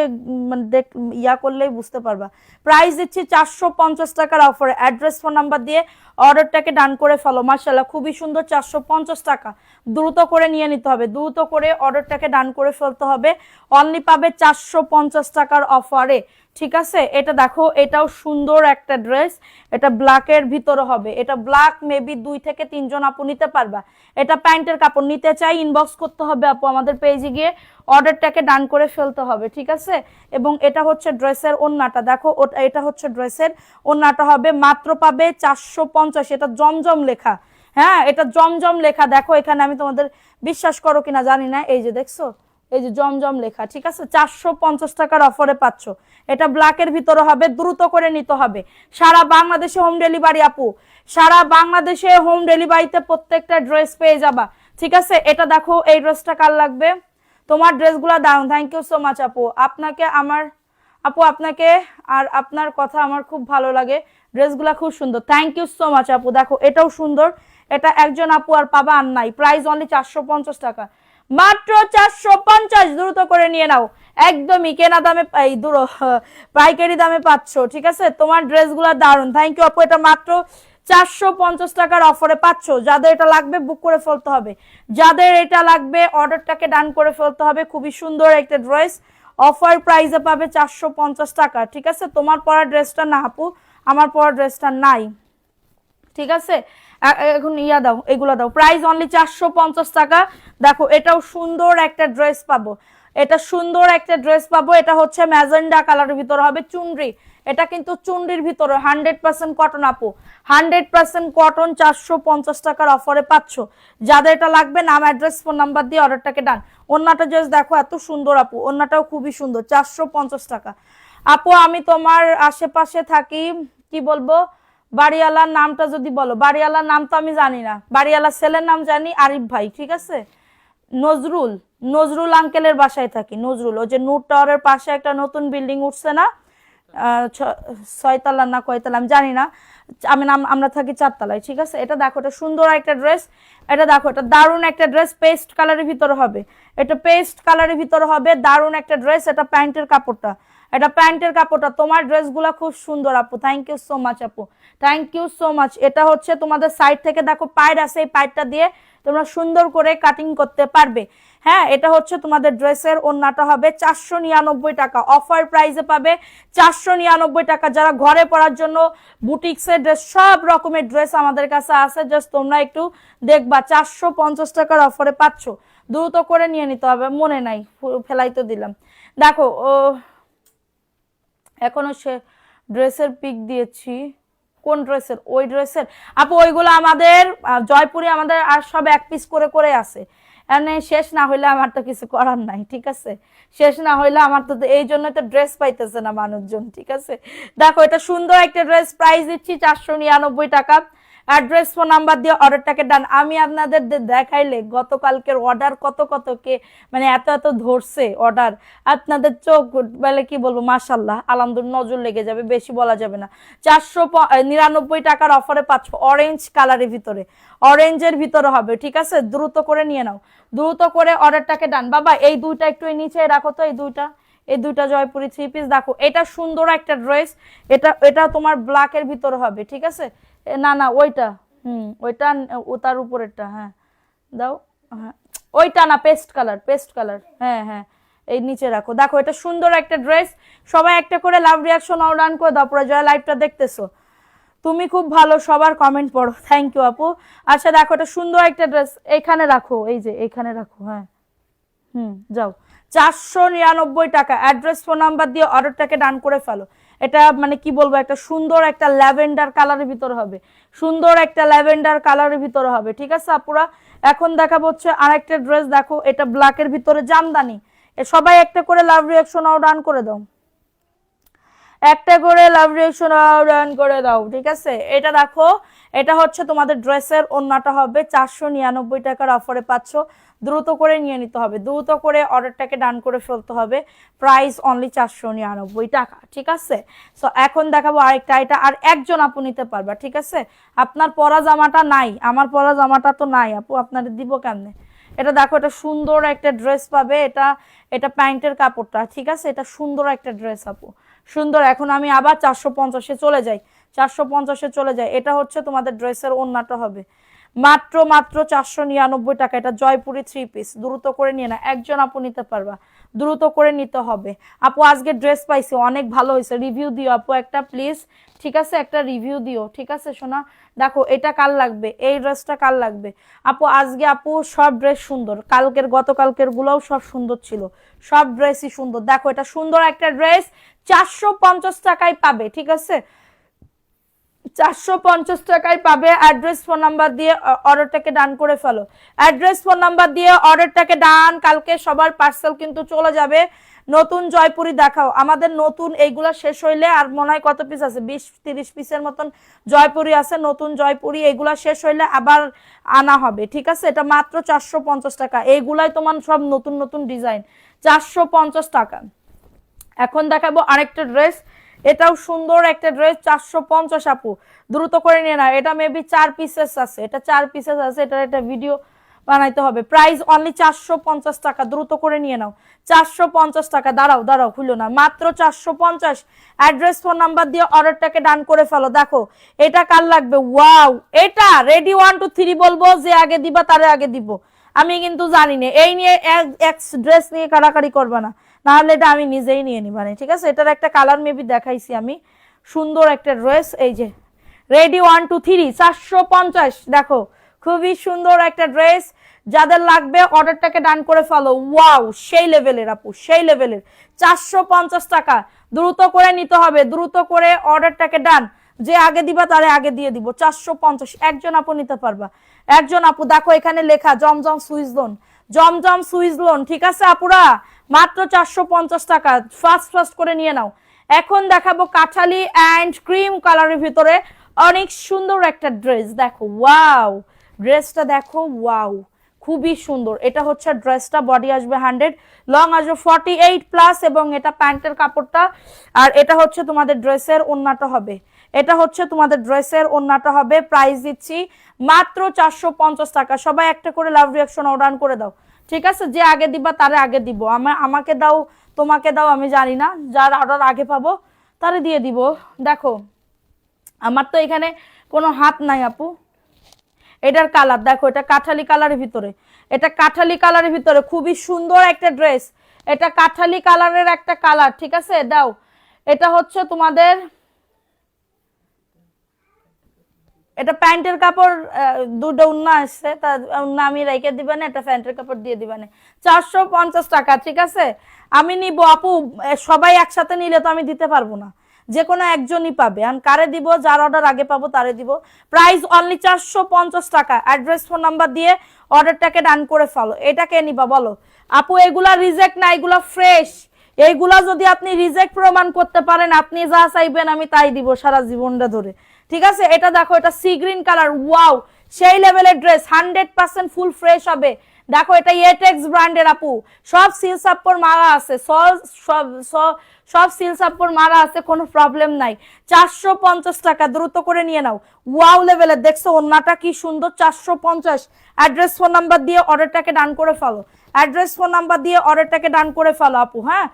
ইয়া করলেই বুঝতে পারবা। প্রাইস দিচ্ছি 450 টাকার অফারে। অ্যাড্রেস ফোন নাম্বার দিয়ে অর্ডারটাকে ডান করে ফেলো। মাশাআল্লাহ, খুবই সুন্দর। 450 টাকা। দ্রুত করে নিয়ে নিতে হবে, দ্রুত করে অর্ডারটাকে ডান করে ফেলতে হবে। অনলি পাবে 450 টাকার অফারে, ঠিক আছে? এটা দেখো, এটাও সুন্দর একটা ড্রেস। এটা ব্ল্যাকের ভিতরে হবে। এটা ব্ল্যাক, মেবি 2 থেকে 3 জন আপু নিতে পারবা। এটা প্যান্টের কাপড়। নিতে চাই ইনবক্স করতে হবে আপু আমাদের পেজে গিয়ে অর্ডারটাকে ডান করে ফেলতে হবে, ঠিক আছে। এবং এটা হচ্ছে ড্রেসের ওড়নাটা, দেখো এটা হচ্ছে ড্রেসের ওড়নাটা হবে, মাত্র পাবে 450। এটা জমজম লেখা, হ্যাঁ এটা জমজম লেখা, দেখো এখানে, আমি তোমাদের বিশ্বাস করো কিনা জানি না, এই যে দেখছো, এই যে জমজম লেখা, ঠিক আছে। 450 টাকার অফারে পাচ্ছ। এটা ব্ল্যাকের ভিতরে হবে, দ্রুত করে নিতে হবে। সারা বাংলাদেশে হোম ডেলিভারি আপু, সারা বাংলাদেশে হোম ডেলিভারিতে প্রত্যেকটা ড্রেস পেয়ে যাবা, ঠিক আছে। এটা দেখো, এই ড্রেসটা কার লাগবে, তোমার ড্রেসগুলো দারুন, থ্যাংক ইউ সো মাচ আপু। আপনাকে আমার আপু, আপনাকে আর আপনার কথা আমার খুব ভালো লাগে, ড্রেসগুলো খুব সুন্দর, থ্যাংক ইউ সো মাচ আপু। দেখো এটাও সুন্দর, এটা একজন আপু আর পাবা আর নাই, প্রাইস অনলি 450 টাকা, মাত্র 450, দ্রুত করে নিয়ে নাও, একদমই কেনা দামে, এই দূর পাইকারি দামে পাচ্ছ, ঠিক আছে। তোমার ড্রেসগুলো দারুন, থ্যাংক ইউ আপু। এটা মাত্র 450 টাকার অফারে পাচ্ছ। যাদের এটা লাগবে বুক করে ফেলতে হবে, যাদের এটা লাগবে অর্ডারটাকে ডান করে ফেলতে হবে। খুবই সুন্দর একটা ড্রেস, অফার প্রাইসে পাবে 450 টাকা, ঠিক আছে। তোমার পরা ড্রেসটা না আপু, আমার পরা ড্রেসটা নাই, ঠিক আছে। এখন ইয়া দাও, এগুলো দাও, প্রাইস অনলি 450 টাকা। দেখো এটাও সুন্দর একটা ড্রেস পাবো, এটা সুন্দর একটা ড্রেস পাবো। এটা হচ্ছে ম্যাজেন্ডা কালারের ভিতরে হবে, চুনরি, এটা কিন্তু চুনরির ভিতরে 100% কটন আপু, 100% কটন, 450 টাকার অফারে পাচ্ছ। যাদের এটা লাগবে নাম, অ্যাড্রেস, ফোন নাম্বার দিয়ে অর্ডারটাকে ডান। ওন্নাটা জাস্ট দেখো এত সুন্দর আপু, ওন্নাটাও খুবই সুন্দর, 450 টাকা। আপু আমি তোমার আশেপাশে থাকি, কি বলবো, বাড়িওয়ালার নামটা যদি বলো। বাড়িওয়ালার নাম তো আমি জানি না, বাড়িওয়ালার ছেলের নাম জানি আরিফ ভাই, ঠিক আছে। নজরুল, নজরুল আঙ্কেলের বাসায় থাকি, নজরুল, ওই যে নূর টাওয়ারের পাশে একটা নতুন বিল্ডিং উঠছে না, 6 তলা না কয়তলা আমি জানি না, আমি নাম, আমরা থাকি 4 তলায়, ঠিক আছে। এটা দেখো, এটা সুন্দর একটা ড্রেস, এটা দেখো, এটা দারুণ একটা ড্রেস, পেস্ট কালারের ভিতরে হবে, এটা পেস্ট কালারের ভিতরে হবে, দারুণ একটা ড্রেস। এটা প্যান্টের কাপড়টা, এটা প্যান্টের কাপড়টা। তোমার ড্রেসগুলো খুব সুন্দর আপু, থ্যাংক ইউ সো মাচ আপু, থ্যাংক ইউ সো মাচ। এটা হচ্ছে তোমাদের সাইড থেকে দেখো পাইড আছে, এই পাইডটা দিয়ে তোমরা সুন্দর করে কাটিং করতে পারবে, হ্যাঁ। এটা হচ্ছে তোমাদের ড্রেসের ওন্নাটা হবে 499 টাকা, অফার প্রাইসে পাবে 499 টাকা। যারা ঘরে পরার জন্য বুটিক্সের ড্রেস, সব রকমের ড্রেস আমাদের কাছে আছে, জাস্ট তোমরা একটু দেখবা, 450 টাকার অফারে পাচ্ছ, দ্রুত করে নিয়ে নিতে হবে। মনে নাই, ফেলাই তো দিলাম। দেখো এখনো সে ড্রেসের পিক দিয়েছি, কোন ড্রেসের, ওই ড্রেসের আপু, ওইগুলো আমাদের জয়পুরে আমাদের আর সব এক পিস করে করে আছে, মানে শেষ না হইলে আমার তো কিছু করার নাই, ঠিক আছে। শেষ না হইলে আমার তো, এই জন্য তো ড্রেস পাইতেছে না মানুষজন, ঠিক আছে। দেখো এটা সুন্দর একটা ড্রেস, প্রাইস দিচ্ছি 499 টাকা। অ্যাড্রেস, ফোন নাম্বার দিয়ে অর্ডারটাকে ডান। আমি আপনাদের দেখাইলে গতকালকের অর্ডার কত কত কে, মানে এত এত ধরছে অর্ডার, আপনাদের চোখ বলে কি বলবো, মাশাল্লাহ আলহামদুলিল্লাহ, নজর লেগে যাবে, বেশি বলা যাবে না। 499 টাকার অফারে পাচ্ছ, অরেঞ্জ কালারের ভিতরে, অরেঞ্জের ভিতরে হবে, ঠিক আছে। দ্রুত করে নিয়ে নাও, দ্রুত করে অর্ডারটাকে ডান। বাবা এই দুইটা একটু নিচে রাখো তো, এই দুইটা জয়পুরি 3 পিস। দেখো এটা সুন্দর একটা ড্রেস, এটা তোমার ব্ল্যাকের ভিতরে হবে, ঠিক আছে। না না ওইটা, ওইটা তার উপরেরটা, হ্যাঁ দাও, হ্যাঁ ওইটা না, পেস্ট কালার, পেস্ট কালার, হ্যাঁ হ্যাঁ, এই নিচে রাখো। দেখো এটা সুন্দর একটা ড্রেস, সবাই একটা করে লাভ রিয়াকশন অন করে দাও, পুরো যারা লাইভটা দেখতেছো। তুমি খুব ভালো, সবার কমেন্ট পড়ো, থ্যাংক ইউ আপু। আচ্ছা দেখো এটা সুন্দর একটা ড্রেস, এখানে রাখো, এই যে এখানে রাখো, হ্যাঁ যাও, 499 টাকা। অ্যাড্রেস, ফোন নাম্বার দিয়ে অর্ডারটাকে ডান করে ফেলো। এটা মানে কি বলবো, একটা সুন্দর একটা ল্যাভেন্ডার কালারের ভিতরে হবে, সুন্দর একটা ল্যাভেন্ডার কালারের ভিতরে হবে, ঠিক আছে আপুরা। এখন দেখাবো হচ্ছে আরেকটা ড্রেস, দেখো এটা ব্ল্যাকের ভিতরে জামদানি। সবাই একটা করে লাভ রিয়াকশন ডান করে দাও, একটা করে লাভ রিয়াকশন রান করে দাও, ঠিক আছে। এটা দেখো, এটা হচ্ছে তোমাদের ড্রেসের ওন্নাটা হবে, 499 টাকার অফারে পাচ্ছ, দ্রুত করে নিয়ে নিতে হবে, দ্রুত করে অর্ডারটাকে ডান করে ফেলতে হবে। প্রাইস অনলি 499 টাকা, ঠিক আছে। সো এখন দেখাবো আরেকটা, এটা আর একজন আপু নিতে পারবা, ঠিক আছে। আপনার পরা জামাটা নাই, আমার পরা জামাটা তো নাই আপু, আপনাদের দিব কেমনে। এটা দেখো, এটা সুন্দর একটা ড্রেস পাবে, এটা প্যান্টের কাপড়টা, ঠিক আছে। এটা সুন্দর একটা ড্রেস আপু, সুন্দর। এখন আমি আবার 450-এ চলে যাই, 450-এ চলে যাই। এটা হচ্ছে তোমাদের ড্রেসের ওন্নাটা হবে, মাত্র মাত্র 499 টাকা। এটা জয়পুরি 3 পিস, দ্রুত করে নিয়ে না, একজন আপু নিতে পারবা, দ্রুত করে নিতে হবে। আপু আজকে ড্রেস পাইছি, অনেক ভালো হয়েছে, রিভিউ দিও আপু একটা প্লিজ, ঠিক আছে? একটা রিভিউ দিও, ঠিক আছে সোনা? দেখো এটা কাল লাগবে, এই ড্রেসটা কাল লাগবে আপু। আজকে আপু সব ড্রেস সুন্দর, কালকের গতকালকের গুলোও সব সুন্দর ছিল, সব ড্রেসই সুন্দর। দেখো এটা সুন্দর একটা ড্রেস, 450 টাকায় পাবে, ঠিক আছে? 450 টাকায় পাবে। অ্যাড্রেস ফোন নাম্বার দিয়ে অর্ডারটাকে ডান করে ফেলো, অ্যাড্রেস ফোন নাম্বার দিয়ে অর্ডারটাকে ডান। কালকে সবার পার্সেল কিন্তু চলে যাবে। নতুন জয়পুরি দেখাও, আমাদের নতুন এইগুলা শেষ হইলে আর মনে হয় কত পিস আছে, 20-30 পিসের মতন জয়পুরি আছে, নতুন জয়পুরি। এইগুলা শেষ হইলে আবার আনা হবে, ঠিক আছে? এটা মাত্র 450 টাকা, এইগুলাই তোমার সব নতুন নতুন ডিজাইন, 450 টাকা। এখন দেখাবো আরেকটা ড্রেস, এটাও সুন্দর একটা ড্রেস, 450 আপু, দ্রুত করে নিয়ে না। এটা মেবি 4 পিসেস আছে, এটা 4 পিসেস আছে, এটার একটা ভিডিও বানাইতে হবে। প্রাইস অনলি 450 টাকা, দ্রুত করে নিয়ে নাও, 450 টাকা। দাঁড়াও দাঁড়াও, খুলো না, মাত্র 450। অ্যাড্রেস ফোন নাম্বার দিয়ে অর্ডারটাকে ডান করে ফেলো। দেখো এটা কার লাগবে, ওয়াও, এটা রেডি 1 2 3 বলবো, যে আগে দিবা তারে আগে দিব। আমি কিন্তু জানি না, এই নিয়ে এক ড্রেস নিয়ে কাড়াকাড়ি করবে না, নাহলে এটা আমি নিজেই নিয়ে নিব, ঠিক আছে? এটার একটা কালার মেবি দেখাইছি আমি, সুন্দর একটা ড্রেস। এই যে রেডি 1 2 3 450, দেখো খুবই সুন্দর একটা ড্রেস, যাদের লাগবে অর্ডারটাকে ডান করে ফেলো। ওয়াও, সেই লেভেলের আপু, সেই লেভেলের, 450 টাকা, দ্রুত করে নিতে হবে, দ্রুত করে অর্ডারটাকে ডান, যে আগে দিবা তারে আগে দিয়ে দিব। 450, একজন আপু নিতে পারবা, একজন আপু। দেখো এখানে লেখা জমজম সুইস লোন, জমজম সুইস লোন, ঠিক আছে আপুরা? মাত্র 450 টাকা, ফাস্ট ফাস্ট করে নিয়ে নাও। এখন দেখাবো কাঠালি অ্যান্ড ক্রিম কালারের ভিতরে অনেক সুন্দর একটা ড্রেস। দেখো ওয়াও, ড্রেসটা দেখো, ওয়াও, খুবই সুন্দর। এটা হচ্ছে ড্রেসটা, বডি আসবে 100, লং আসবে 48+, এবং এটা প্যান্টের কাপড়টা। আর এটা হচ্ছে তোমাদের ড্রেসের ওড়নাটা হবে, এটা হচ্ছে তোমাদের ড্রেসের ওড়নাটা হবে। প্রাইস দিচ্ছি মাত্র 450 টাকা। সবাই একটা করে লাভ রিঅ্যাকশন অর্ডার করে দাও, ঠিক আছে? যে আগে দিবা তারে আগে দিব, আমাকে দাও, তোমাকে দাও, আমি জানি না, যার অর্ডার আগে পাবো তারে দিয়ে দিব। দেখো আমার তো এখানে কোনো হাত নাই আপু। এটার কালার দেখো, এটা কাঠালি কালারের ভিতরে, এটা কাঠালি কালারের ভিতরে খুবই সুন্দর একটা ড্রেস, এটা কাঠালি কালারের একটা কালার, ঠিক আছে? দাও, এটা হচ্ছে তোমাদের, এটা প্যান্টের কাপড়, দুটো উন্না আসছে, তা উন্না আমি রেখে দিবেন, এটা প্যান্টের কাপড় দিয়ে দিবেন। 450 টাকা, ঠিক আছে? আমি নিব আপু, সবাই একসাথে নিলে তো আমি দিতে পারবো না, যে কোনো একজনই পাবে। আর কারে দিব, যার অর্ডার আগে পাবো তারে দিব। প্রাইস অনলি 450 টাকা। অ্যাড্রেস ফোন নাম্বার দিয়ে অর্ডারটাকে ডান করে ফেলো। এটাকে নিবা বলো আপু, এগুলা রিজেক্ট না, এগুলা ফ্রেশ। এইগুলা যদি আপনি রিজেক্ট প্রমাণ করতে পারেন, আপনি যা চাইবেন আমি তাই দিব সারা জীবনটা ধরে, ঠিক আছে? এটা দেখো, এটা সি গ্রিন কালার, ওয়াও, সেই লেভেলের ড্রেস, 100% ফুল ফ্রেশ হবে। দেখো এটা এটেক্স ব্র্যান্ডের আপু, সব সিল সাপ্পর মারা আছে, সব সিল সাপ্পর মারা আছে, কোনো প্রবলেম নাই। 450 টাকা, দ্রুত করে নিয়ে নাও। ওয়াও লেভেলের, দেখছো ওন্নাটা কি সুন্দর, 450। অ্যাড্রেস ফোন নাম্বার দিয়ে অর্ডারটাকে ডান করে ফেলো, অ্যাড্রেস ফোন নাম্বার দিয়ে অর্ডারটাকে ডান করে ফেলো আপু। হ্যাঁ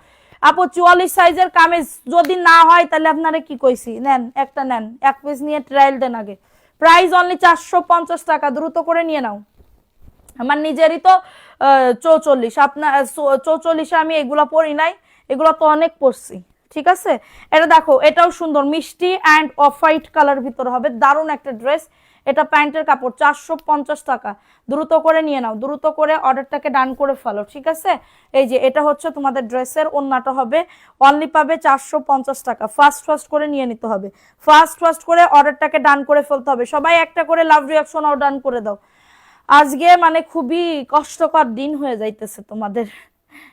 আপু, 44 সাইজের কামিজ যদি না হয় তাহলে আপনারা কি কইছি, নেন একটা, নেন এক পিস নিয়ে ট্রায়াল দেন আগে। প্রাইস অনলি 450 টাকা, দ্রুত করে নিয়ে নাও। আমার নিজেরই তো 44, আপনার 44-এ আমি এগুলা পরি নাই, এগুলো তো অনেক পরছি, ঠিক আছে? এটা দেখো, এটাও সুন্দর, মিষ্টি অ্যান্ড অফ হোয়াইট কালার ভিতরে হবে, দারুণ একটা ড্রেস। এটা প্যান্টের কাপড়, 450 টাকা, দ্রুত করে নিয়ে নাও, দ্রুত করে অর্ডারটাকে ডান করে ফেলো, ঠিক আছে? এই যে এটা হচ্ছে তোমাদের ড্রেসের ওন্নাটা হবে, অনলি পাবে 450 টাকা। ফাস্ট ফাস্ট করে নিয়ে নিতে হবে, ফাস্ট ফাস্ট করে অর্ডারটাকে ডান করে ফেলতে হবে। সবাই একটা করে লাভ রিঅ্যাকশন অর্ডার করে দাও। আজকে মানে খুবই কষ্টকর দিন হয়ে যাইতেছে তোমাদের,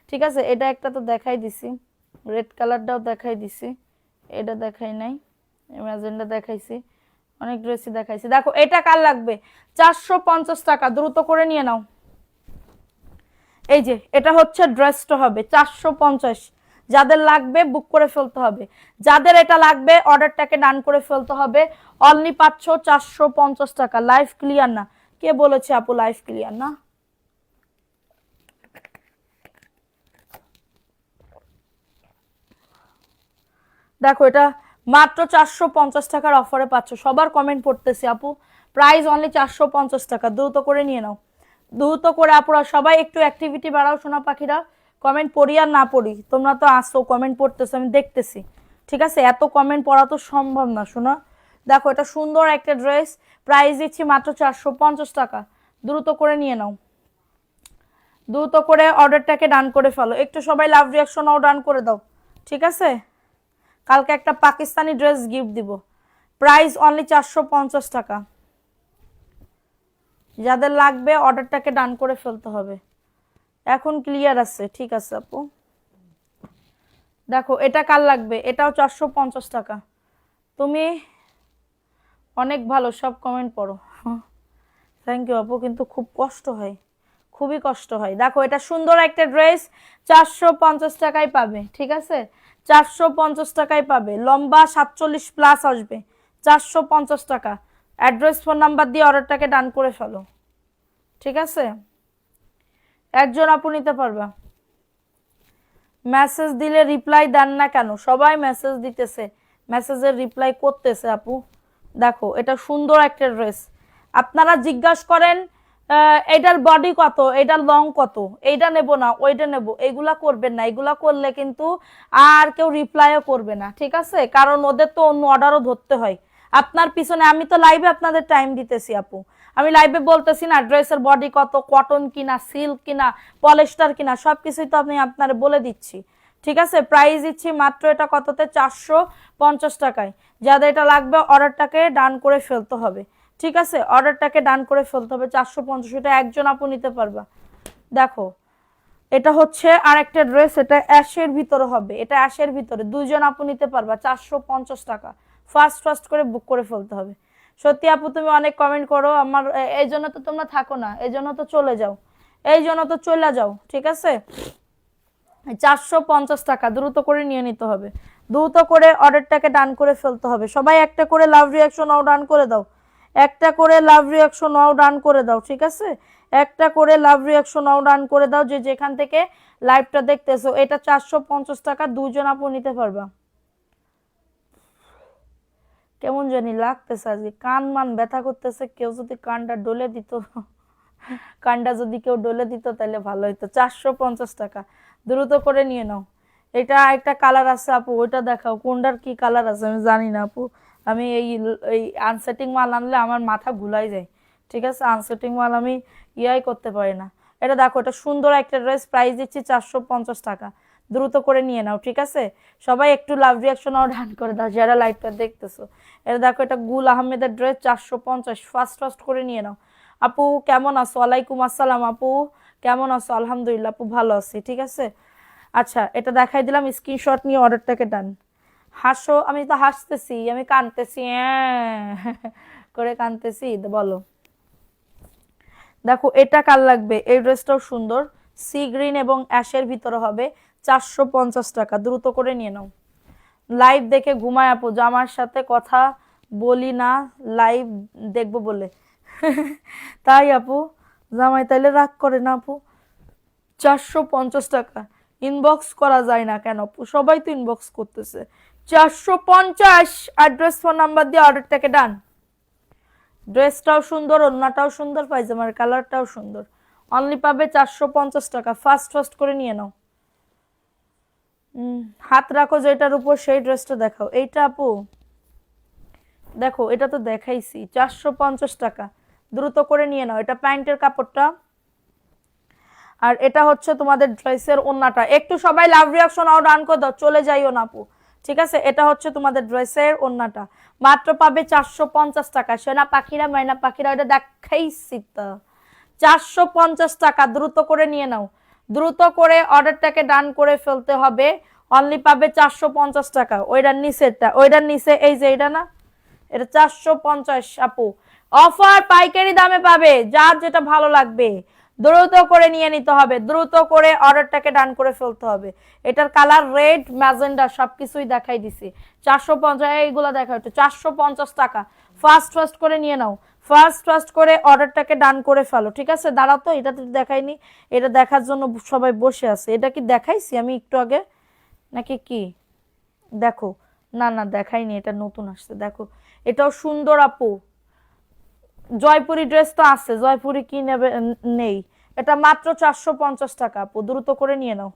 ঠিক আছে? এটা একটা তো দেখাই দিছি, রেড কালারটাও দেখাই দিছি, এটা দেখাই নাই, ম্যাজেন্ডা দেখাইছি, অনেক ড্রেসই দেখাইছি। দেখো এটা কার লাগবে, 450 টাকা, দ্রুত করে নিয়ে নাও। এই যে এটা হচ্ছে ড্রেসটা হবে 450, যাদের লাগবে বুক করে ফেলতে হবে, যাদের এটা লাগবে অর্ডারটাকে ডান করে ফেলতে হবে। অনলি পাচ্ছ 450 টাকা। লাইফ ক্লিয়ার না? কে বলেছে আপু লাইফ ক্লিয়ার না? দেখো এটা মাত্র 450 টাকার অফারে পাচ্ছ। সবার কমেন্ট পড়তেছি আপু, প্রাইস অনলি 450 টাকা, দ্রুত করে নিয়ে নাও, দ্রুত করে আপুরা সবাই একটু অ্যাক্টিভিটি বাড়াও সোনা পাখিরা। কমেন্ট পড়ি আর না পড়ি, তোমরা তো আসো কমেন্ট পড়তেছো, আমি দেখতেছি, ঠিক আছে? এত কমেন্ট পড়া তো সম্ভব না শোনা। দেখো এটা সুন্দর একটা ড্রেস, প্রাইস দিচ্ছি মাত্র 450 টাকা, দ্রুত করে নিয়ে নাও, দ্রুত করে অর্ডারটাকে ডান করে ফেলো। একটু সবাই লাভ রিয়াকশনও ডান করে দাও, ঠিক আছে? কালকে একটা পাকিস্তানি ড্রেস গিফট দিব, প্রাইস অনলি 450 টাকা। যাদের লাগবে অর্ডারটাকে ডান করে ফেলতে হবে। এখন ক্লিয়ার আছে, ঠিক আছে আপু? দেখো এটা কার লাগবে, এটাও 450 টাকা। তুমি অনেক ভালো, সব কমেন্ট পড়ো। থ্যাংক ইউ আপু, কিন্তু খুব কষ্ট হয়, খুবই কষ্ট হয়। দেখো এটা সুন্দর একটা ড্রেস, 450 টাকায় পাবে, ঠিক আছে? 450 টাকায় পাবে, লম্বা 47 প্লাস আসবে, 450 টাকা। অ্যাড্রেস ফোন নাম্বার দিয়ে অর্ডারটাকে ডান করে ফেলো, ঠিক আছে? একজন আপু নিতে পারবা। মেসেজ দিলে রিপ্লাই দেন না কেন? সবাই মেসেজ দিতেছে, মেসেজের রিপ্লাই করতেছে আপু। দেখো এটা সুন্দর একটা ড্রেস, আপনারা জিজ্ঞাসা করেন এটার বডি কত, এটার লং কত, এইটা নেব না ওইটা নেব, এগুলা করবেন না। এগুলা করলে কিন্তু আর কেউ রিপ্লাইও করবে না, ঠিক আছে? কারণ ওদের তো অন্য অর্ডারও ধরতে হয়। আপনার পিছনে আমি তো লাইভে আপনাদের টাইম দিতেছি আপু, আমি লাইভে বলতেছি না ড্রেসের বডি কত, কটন কিনা, সিল্ক কিনা, পলিস্টার কিনা, সবকিছুই তো আমি আপনারে বলে দিচ্ছি, ঠিক আছে? প্রাইস দিচ্ছি মাত্র এটা কততে, 450 টাকায়। যাদের এটা লাগবে অর্ডারটাকে ডান করে ফেলতে হবে, ঠিক আছে? অর্ডারটাকে ডান করে ফেলতে হবে। 450, এটা একজন আপু নিতে পারবা। দেখো এটা হচ্ছে আর একটা ড্রেস, এটা অ্যাশের ভিতরে হবে, এটা অ্যাশের ভিতরে, দুইজন আপু নিতে পারবা, 450 টাকা। ফার্স্ট ফার্স্ট করে বুক করে ফেলতে হবে। সত্যি আপু তুমি অনেক কমেন্ট করো আমার, এই জন্য তো তোমরা থাকো না, এই জন্য তো চলে যাও, এই জন্য তো চলে যাও, ঠিক আছে? 450 টাকা, দ্রুত করে নিয়ে নিতে হবে, দ্রুত করে অর্ডারটাকে ডান করে ফেলতে হবে। সবাই একটা করে লাভ রিয়াকশন নাও, ডান করে দাও, একটা করে লাভ রিয়াকশন নাও, ডান করে দাও, ঠিক আছে? একটা করে লাভ রিয়াকশন নাও, ডান করে দাও, যে যেখান থেকে লাইভটা দেখতেছো। এটা 450 টাকা, দুজন আপু নিতে পারবা। কেমন জানি লাগতেছে আজকে, কান মান ব্যথা করতেছে, কেউ যদি কানটা ডলে দিত, কানটা যদি কেউ ডলে দিত তাহলে ভালো হইতো। 450 টাকা, দ্রুত করে নিয়ে নাও। এটা একটা কালার আছে আপু, ওইটা দেখাও, কোনটার কি কালার আছে আমি জানি না আপু। আমি এই আনসেটিং মাল আনলে আমার মাথা ঘুলাই যায়, ঠিক আছে? আনসেটিং মাল আমি ইয়াই করতে পারি না। এটা দেখো, এটা সুন্দর একটা ড্রেস, প্রাইস দিচ্ছি 450 টাকা, দ্রুত করে নিয়ে নাও, ঠিক আছে? সবাই একটু লাভ রিয়াকশন ডান করে দাও যারা লাইভটা দেখতেছো। এটা দেখো, এটা গুল আহমেদের ড্রেস, 450, ফার্স্ট ফার্স্ট করে নিয়ে নাও। আপু কেমন আছো? ওয়ালাইকুম আসসালাম আপু, কেমন আছো? আলহামদুলিল্লাহ আপু, ভালো আছি, ঠিক আছে? আচ্ছা এটা দেখাই দিলাম, স্ক্রিনশট নিয়ে অর্ডারটাকে ডান। হাসো, আমি তো হাসতেছি, আমি কানতেছি করে কানতেছি, বলো। দেখো এটা কার লাগবে, এই ড্রেসটাও সুন্দর, সি গ্রিন এবং অ্যাশের ভিতরে হবে, 450 টাকা, দ্রুত করে নিয়ে নাও। লাইভ দেখে ঘুমায় আপু, জামার সাথে কথা বলি না লাইভ দেখবো বলে। তাই আপু, জামাই তাইলে রাগ করে না আপু? 450 টাকা, ইনবক্স করা যায় না কেন আপু? সবাই তো ইনবক্স করতেছে। 450, অ্যাড্রেস ফোন নাম্বার দিয়ে অর্ডারটাকে ডান। ড্রেসটাও সুন্দর, ওড়নাটাও সুন্দর, পায়জামার কালারটাও সুন্দর, অনলি পাবে 450 টাকা। ফার্স্ট ফার্স্ট করে নিয়ে নাও। হাত রাখো যেটার উপর, সেই ড্রেসটা দেখাও। এইটা আপু দেখো, এটা তো দেখাইছি, 450 টাকা, দ্রুত করে নিয়ে নাও। এটা প্যান্টের কাপড়টা, আর এটা হচ্ছে তোমাদের ড্রেসের ওড়নাটা। একটু সবাই লাভ রিয়াকশন আও ডান করে দাও, চলে যাইও না আপু, ঠিক আছে? এটা হচ্ছে তোমাদের ড্রেসের ওড়নাটা, মাত্র পাবে 450 টাকা। সোনা পাখিরা, মাইনা পাখিরা, এটা দেখাইছি তো, 450 টাকা, দ্রুত করে নিয়ে নাও, দ্রুত করে অর্ডারটাকে ডান করে ফেলতে হবে। অনলি পাবে 450 টাকা। ওইটার নিচেরটা, ওইটার নিচে এই যে এটা না, এটা 450 আপু, অফার পাইকারি দামে পাবে, যার যেটা ভালো লাগবে দ্রুত করে নিয়ে নিতে হবে, দ্রুত করে অর্ডারটাকে ডান করে ফেলতে হবে। এটার কালার রেড, ম্যাজেন্ডা, সবকিছুই দেখাই দিছি। 450, এইগুলো দেখা একটু, 450 টাকা। ফার্স্ট ফার্স্ট করে নিয়ে নাও, ফার্স্ট ফার্স্ট করে অর্ডারটাকে ডান করে ফেলো, ঠিক আছে? দাঁড়াও তো, এটা তো দেখাইনি, এটা দেখার জন্য সবাই বসে আছে। এটা কি দেখাইছি আমি একটু আগে নাকি কি? দেখো না না দেখাইনি, এটা নতুন আসছে। দেখো এটাও সুন্দর আপু। জয়পুরি ড্রেস তো আছে, জয়পুরি কি নেবে? নেই। এটা মাত্র 450 টাকা আপু, দ্রুত করে নিয়ে নাও,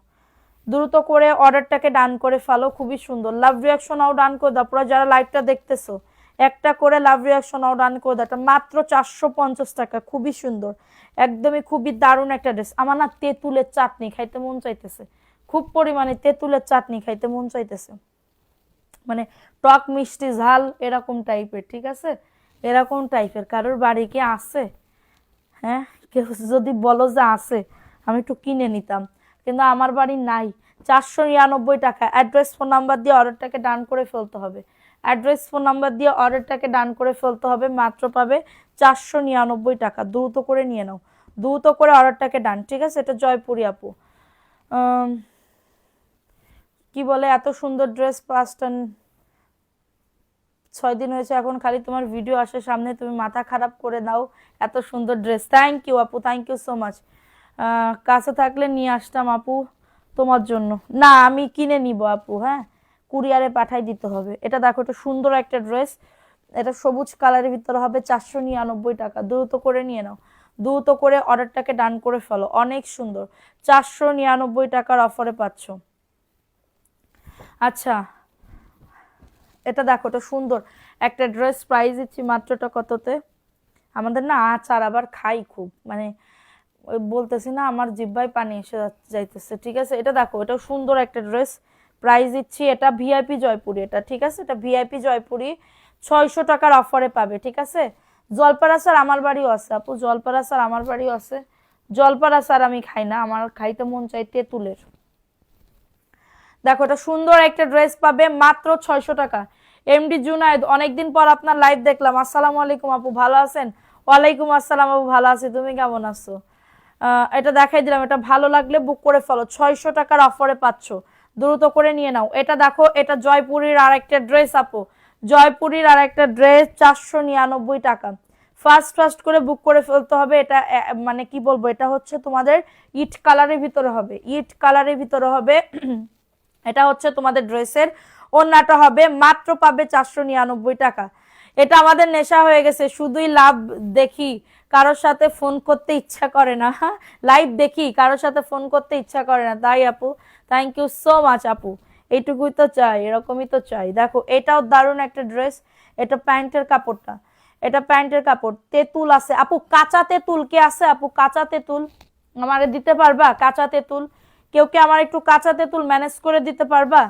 দ্রুত করে অর্ডারটাকে ডান করে ফেলো। খুবই সুন্দর। লাভ রিয়াকশনও ডান করে দাও, পুরো যারা লাইভটা দেখতেছো একটা করে লাভ রিয়াকশনও ডান করে দাও। এটা মাত্র 450 টাকা, খুবই সুন্দর, একদমই খুবই দারুণ একটা ড্রেস। আমার না তেঁতুলের চাটনি খাইতে মন চাইতেছে, খুব পরিমাণে তেঁতুলের চাটনি খাইতে মন চাইতেছে, মানে টক মিষ্টি ঝাল এরকম টাইপের, ঠিক আছে, এরকম টাইপের। কারোর বাড়ি কি আছে? হ্যাঁ, কেউ যদি বলো যে আছে, আমি একটু কিনে নিতাম, কিন্তু আমার বাড়ি নাই। 499 টাকা। অ্যাড্রেস ফোন নাম্বার দিয়ে অর্ডারটাকে ডান করে ফেলতে হবে, অ্যাড্রেস ফোন নাম্বার দিয়ে অর্ডারটাকে ডান করে ফেলতে হবে। মাত্র পাবে 499 টাকা, দ্রুত করে নিয়ে নাও, দ্রুত করে অর্ডারটাকে ডান, ঠিক আছে। এটা জয়পুরি আপু। কি বলে, এত সুন্দর ড্রেস 6 দিন হয়েছে, এখন খালি তোমার ভিডিও আসে সামনে, তুমি মাথা খারাপ করে দাও। এত সুন্দর ড্রেস, থ্যাংক ইউ আপু, থ্যাংক ইউ সো মাচ। কাছে থাকলে নিয়ে আসতাম আপু তোমার জন্য। না, আমি কিনে নিব আপু, হ্যাঁ, কুরিয়ারে পাঠাই দিতে হবে। এটা দেখো, এটা সুন্দর একটা ড্রেস, এটা সবুজ কালারের ভিতরে হবে, 499 টাকা, দ্রুত করে নিয়ে নাও, দ্রুত করে অর্ডারটাকে ডান করে ফেলো। অনেক সুন্দর, 499 টাকার অফারে পাচ্ছ। আচ্ছা, এটা দেখো, এটা সুন্দর একটা ড্রেস, প্রাইস দিচ্ছি মাত্রটা কততে? আমাদের না আচার আবার খাই খুব, মানে ওই বলতেছি না, আমার জিহ্বায় পানি এসে যাইতেছে, ঠিক আছে। এটা দেখো, এটা সুন্দর একটা ড্রেস, প্রাইস দিচ্ছি, এটা ভিআইপি জয়পুরি, এটা ঠিক আছে, এটা ভিআইপি জয়পুরি, 600 টাকার অফারে পাবে, ঠিক আছে। জলপাড়া স্যার আমার বাড়িও আছে আপু, জলপাড়া স্যার আমার বাড়িও আছে। জলপাড়া স্যার আমি খাই না, আমার খাইতে মন চাই তেঁতুলের। দেখো, এটা সুন্দর একটা ড্রেস পাবে মাত্র 600 টাকা। এমডি জুনায়েদ, অনেকদিন পর আপনার লাইভ দেখলাম। আসসালামু আলাইকুম আপু, ভালো আছেন? ওয়ালাইকুম আসসালাম আপু, ভালো আছি, তুমি কেমন আছো? এটা দেখাই দিলাম, এটা ভালো লাগলে বুক করে ফেলো, 600 টাকার অফারে পাচ্ছ, দ্রুত করে নিয়ে নাও। এটা দেখো, এটা জয়পুরীর আর একটা ড্রেস আপু, জয়পুরীর আর একটা ড্রেস, 499 টাকা। ফার্স্ট ফার্স্ট করে বুক করে ফেলতে হবে। এটা মানে কি বলবো, এটা হচ্ছে তোমাদের ইট কালারের ভিতরে হবে, ইট কালারের ভিতরে হবে। এটা হচ্ছে তোমাদের ড্রেসের ওড়নাটা হবে, মাত্র পাবে 499 টাকা। এটা আমাদের নেশা হয়ে গেছে, শুধুই লাভ দেখি, কারোর সাথে ফোন করতে ইচ্ছা করে না, লাইভ দেখি, কারোর সাথে ফোন করতে ইচ্ছা করে না, তাই আপু, থ্যাংক ইউ সো মাচ আপু। এইটুকুই তো চাই, এরকমই তো চাই। দেখো, এটাও দারুণ একটা ড্রেস, এটা প্যান্টের কাপড়টা, এটা প্যান্টের কাপড়, তেঁতুল আছে আপু, কাঁচা তেঁতুল কে আছে আপু? কাঁচা তেঁতুল আমারে দিতে পারবা? কাঁচা তেঁতুল কেউ কি আমার একটু কাঁচা তেঁতুল ম্যানেজ করে দিতে পারবা?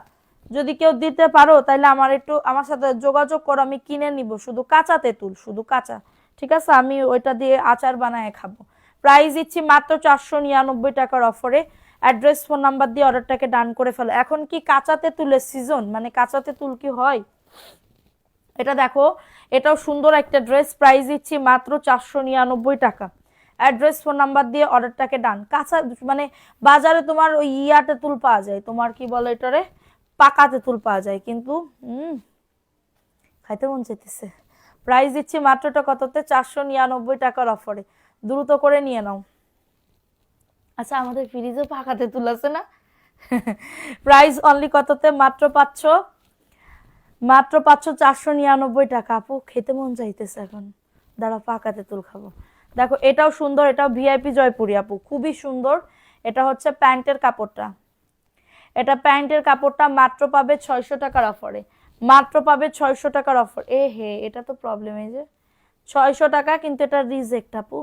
যদি কেউ দিতে পারো তাহলে আমার একটু, আমার সাথে যোগাযোগ করো, আমি কিনে নিব শুধু কাঁচা তেঁতুল, শুধু কাঁচা, ঠিক আছে, আমি ওইটা দিয়ে আচার বানায় খাবো। প্রাইস দিচ্ছি মাত্র 499 টাকার অফারে। অ্যাড্রেস ফোন নাম্বার দিয়ে অর্ডারটাকে ডান করে ফেলো। এখন কি কাঁচা তেঁতুলের সিজন, মানে কাঁচা তেঁতুল কি হয়? এটা দেখো, এটাও সুন্দর একটা ড্রেস, প্রাইস দিচ্ছি মাত্র 499 টাকা। অ্যাড্রেস ফোন নাম্বার দিয়ে অর্ডারটাকে ডান। কাঁচা মানে বাজারে তোমার ওই ইয়া তেঁতুল পাওয়া যায়, তোমার কি বলে এটারে, পাকা তেঁতুল পাওয়া যায়, কিন্তু খাইতে মন চাইতেছে। প্রাইস দিচ্ছি মাত্রটা কততে? 499 টাকার অফারে, দ্রুত করে নিয়ে নাও। আচ্ছা, আমাদের ফ্রিজে পাকা তেঁতুল আছে না? প্রাইস অনলি কততে? মাত্র পাচ্ছ, মাত্র পাচ্ছ 499 টাকা। আপু খেতে মন চাইতেছে এখন, দাঁড়া পাকা তেঁতুল খাবো। দেখো, এটাও সুন্দর, এটাও ভিআইপি জয়পুরি আপু, খুবই সুন্দর। এটা হচ্ছে প্যান্টের কাপড়টা, এটা প্যান্টের কাপড়টা, মাত্র পাবে 600 টাকার অফারে, মাত্র পাবে 600 টাকার অফার। এ হে, এটা তো প্রবলেম, এই যে 600 টাকা, কিন্তু এটা রিজেক্ট আপু,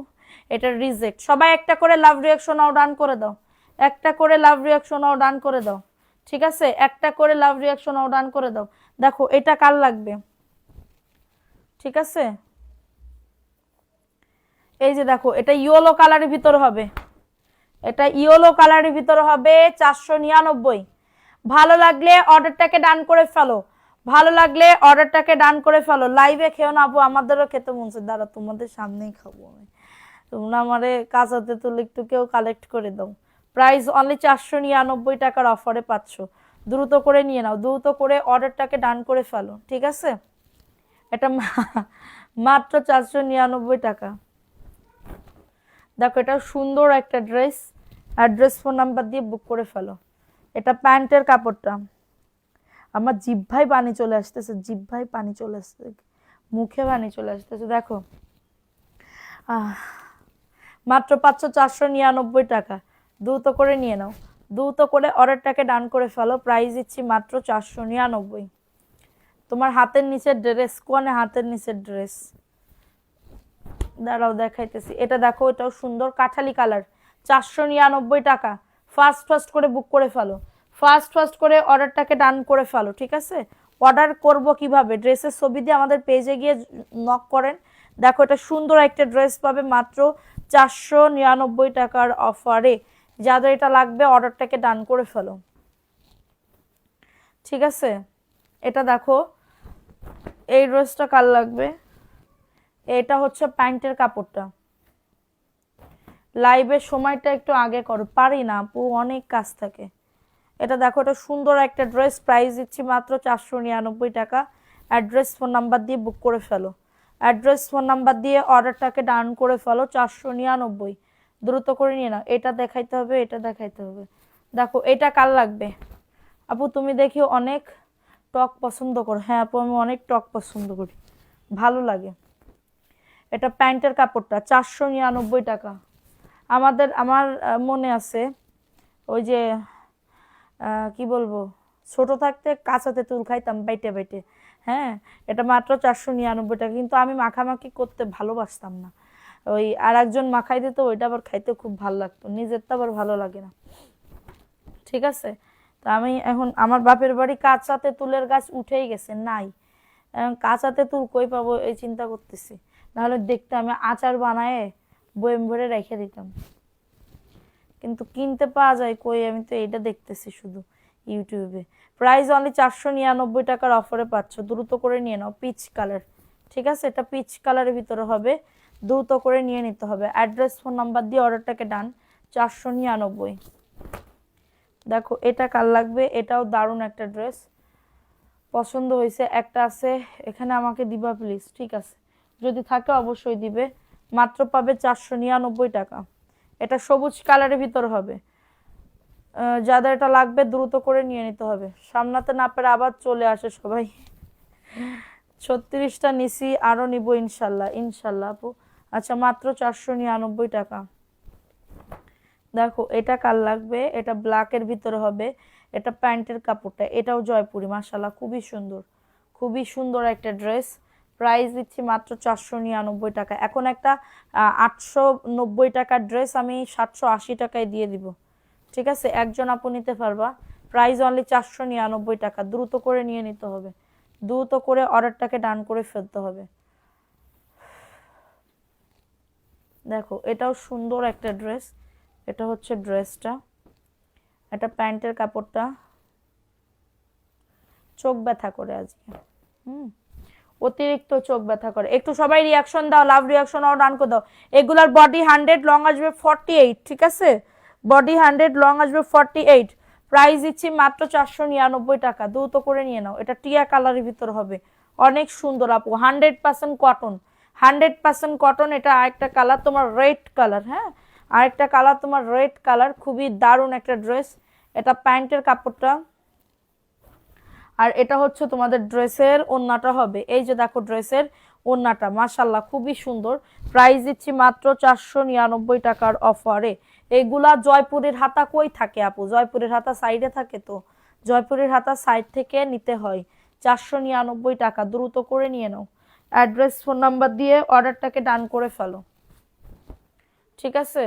এটা রিজেক্ট। সবাই একটা করে লাভ রিয়াকশন আও ডান করে দাও, একটা করে লাভ রিয়াকশন আও ডান করে দাও, ঠিক আছে, একটা করে লাভ রিয়াকশন আও ডান করে দাও। দেখো, এটা কার লাগবে, ঠিক আছে, এই যে দেখো, এটা ইয়েলো কালারের ভিতরে হবে, এটা ইয়েলো কালারের ভিতরে হবে, 499। ভালো লাগলে অর্ডারটাকে ডান করে ফেলো, ভালো লাগলে অর্ডারটাকে ডান করে ফেলো। লাইভে খেও না আপু, আমাদেরও খেতে মনছে, দাঁড়া তোমাদের সামনেই খাবো আমি, তোমরা আমারে কাঁচা তেঁতুল একটু কেউ কালেক্ট করে দাও। প্রাইস অনলি 499 টাকার অফারে পাচ্ছ, দ্রুত করে নিয়ে নাও, দ্রুত করে অর্ডারটাকে ডান করে ফেলো, ঠিক আছে। এটা মাত্র 499 টাকা। দেখো, এটা সুন্দর একটা ড্রেস, অ্যাড্রেস ফোন নাম্বার দিয়ে বুক করে ফেলো। এটা প্যান্টের কাপড়টা, আমার জিহ্বায় পানি চলে আসতেছে, জিহ্বায় পানি চলে আসতেছে, মুখে পানি চলে আসতেছে। দেখো মাত্র 499 টাকা, দ্রুত করে নিয়ে নাও, দ্রুত করে অর্ডারটাকে ডান করে ফেলো। প্রাইস দিচ্ছি মাত্র 499। তোমার হাতের নিচের ড্রেস কোনে, হাতের নিচের ড্রেস দাঁড়াও দেখাইতেছি। এটা দেখো, এটাও সুন্দর কাঠালি কালার, 499 টাকা। ফাস্ট ফাস্ট করে বুক করে ফেলো, ফাস্ট ফাস্ট করে অর্ডারটাকে ডান করে ফেলো। ঠিক আছে, অর্ডার করব কিভাবে? ড্রেসের ছবি দিয়ে আমাদের পেজে গিয়ে নক করেন। দেখো এটা সুন্দর একটা ড্রেস পাবে মাত্র 499 টাকার অফারে। যাদের এটা লাগবে অর্ডারটাকে ডান করে ফেলো। ঠিক আছে, এটা দেখো, এই ড্রেসটা কার লাগবে? এটা হচ্ছে প্যান্টের কাপড়টা। লাইভের সময়টা একটু আগে করো, পারি না আপু, অনেক কাজ থাকে। এটা দেখো, এটা সুন্দর একটা ড্রেস, প্রাইস দিচ্ছি মাত্র 499 টাকা। অ্যাড্রেস ফোন নাম্বার দিয়ে বুক করে ফেলো, অ্যাড্রেস ফোন নাম্বার দিয়ে অর্ডারটাকে ডান করে ফেলো। 499, দ্রুত করে নিয়ে নাও। এটা দেখাইতে হবে, এটা দেখাইতে হবে। দেখো এটা কার লাগবে? আপু তুমি দেখি অনেক টক পছন্দ করো। হ্যাঁ আপু, আমি অনেক টক পছন্দ করি, ভালো লাগে। এটা প্যান্টের কাপড়টা, 499 টাকা। আমার মনে আছে, ওই যে কি বলবো, ছোট থাকতে কাঁচা তেঁতুল খাইতাম বাইটে বাইটে। হ্যাঁ, এটা মাত্র 499 টাকা, কিন্তু আমি মাখামাখি করতে ভালোবাসতাম না। ওই আর একজন মাখাই দিত, ওইটা আবার খাইতে খুব ভালো লাগতো, নিজেরটা আবার ভালো লাগে না। ঠিক আছে, তো আমি এখন আমার বাপের বাড়ি কাঁচা তেঁতুলের গাছ উঠেই গেছে, নাই। কাঁচা তেঁতুল কই পাবো এই চিন্তা করতেছি। নাহলে দেখতে আমি আচার বানায় বয়েম ভরে রেখে দিতাম, কিন্তু কিনতে পাওয়া যায় কই? আমি তো এইটা দেখতেছি শুধু ইউটিউবে। প্রাইস অনলি 499 টাকার অফারে পাচ্ছ, দ্রুত করে নিয়ে নাও। পিচ কালার, ঠিক আছে, এটা পিচ কালারের ভিতরে হবে, দ্রুত করে নিয়ে নিতে হবে। অ্যাড্রেস ফোন নাম্বার দিয়ে অর্ডারটাকে ডান। 499। দেখো এটা কার লাগবে? এটাও দারুণ একটা ড্রেস, পছন্দ হয়েছে। একটা আছে এখানে, আমাকে দিবা প্লিজ। ঠিক আছে, যদি থাকে অবশ্যই দিবে। মাত্র পাবে 499 টাকা। এটা সবুজ কালারের ভিতর হবে। যাদের এটা লাগবে দ্রুত করে নিয়ে নিতে হবে, সামলাতে না পেরে আবার চলে আসে সবাই। 36টা নিছি, আরো নিব ইনশাল্লাহ, ইনশাল্লাহ আপু। আচ্ছা, মাত্র 499 টাকা। দেখো এটা কার লাগবে? এটা ব্ল্যাকের ভিতরে হবে, এটা প্যান্টের কাপড়টা, এটাও জয়পুরি, মাশাল্লাহ খুবই সুন্দর, খুবই সুন্দর একটা ড্রেস। প্রাইস দিচ্ছি মাত্র 499 টাকা। এখন একটা 890 টাকার ড্রেস আমি 780 টাকায় দিয়ে দিব। ঠিক আছে, একজন আপু নিতে পারবা। প্রাইস অনলি 499 টাকা, দ্রুত করে নিয়ে নিতে হবে, দ্রুত করে অর্ডারটাকে ডান করে ফেলতে হবে। দেখো এটাও সুন্দর একটা ড্রেস, এটা হচ্ছে ড্রেসটা, এটা প্যান্টের কাপড়টা। চোখ ব্যথা করে আজকে, অতিরিক্ত চোখ ব্যথা করে। একটু সবাই রিয়াকশন দাও, লাভ রিয়াকশন আর ডান করে দাও। এগুলার বডি 100, লং আসবে 48। ঠিক আছে, বডি 100, লং আসবে 48। প্রাইস দিচ্ছি মাত্র 499 টাকা, দ্রুত করে নিয়ে নাও। এটা টিয়া কালারের ভিতর হবে, অনেক সুন্দর আপু, 100% কটন, 100% কটন। এটা আরেকটা কালার তোমার রেড কালার, হ্যাঁ আরেকটা কালার তোমার রেড কালার, খুবই দারুণ একটা ড্রেস। এটা প্যান্টের কাপড়টা, আর এটা হচ্ছে তোমাদের ড্রেসের ওড়নাটা হবে। এই যে দেখো ড্রেসের ওড়নাটা, মাশাল্লাহ খুবই সুন্দর। প্রাইস দিচ্ছি মাত্র 499 টাকার অফারে। এইগুলা জয়পুরের হাতা কই থাকে আপু? জয়পুরের হাতা সাইডে থাকে, তো জয়পুরের হাতা সাইড থেকে নিতে হয়। 499 টাকা, দ্রুত করে নিয়ে নাও। অ্যাড্রেস ফোন নাম্বার দিয়ে অর্ডারটাকে ডান করে ফেলো। ঠিক আছে,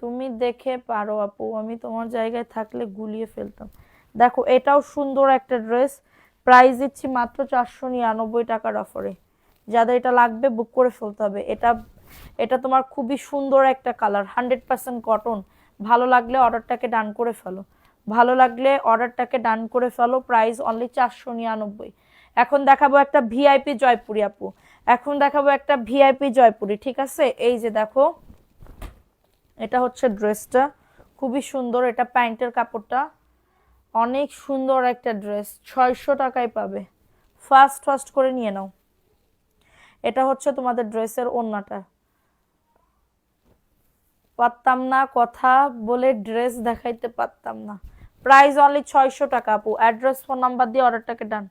তুমি দেখে পারো আপু, আমি তোমার জায়গায় থাকলে গুলিয়ে ফেলতাম। দেখো এটাও সুন্দর একটা ড্রেস, প্রাইস দিচ্ছি মাত্র 499 টাকার অফারে। যাদের এটা লাগবে বুক করে ফেলতে হবে। এটা এটা তোমার খুবই সুন্দর একটা কালার, 100% কটন। ভালো লাগলে অর্ডারটাকে ডান করে ফেলো, ভালো লাগলে অর্ডারটাকে ডান করে ফেলো। Price only 499। এখন দেখাবো একটা ভিআইপি জয়পুরি আপু, এখন দেখাবো একটা ভিআইপি জয়পুরি। ঠিক আছে, এই যে দেখো এটা হচ্ছে ড্রেসটা, খুবই সুন্দর। এটা প্যান্টের কাপড়টা, অনেক সুন্দর একটা ড্রেস, 600 টাকায় পাবে। ফাস্ট ফাস্ট করে নিয়ে নাও। এটা হচ্ছে তোমাদের ড্রেসের ওড়নাটা, পারতাম না, কথা বলে ড্রেস দেখাইতে পারতাম না। প্রাইস অনলি 600 টাকা আপু। অ্যাড্রেস ফোন নাম্বার দিয়ে অর্ডারটাকে ডান।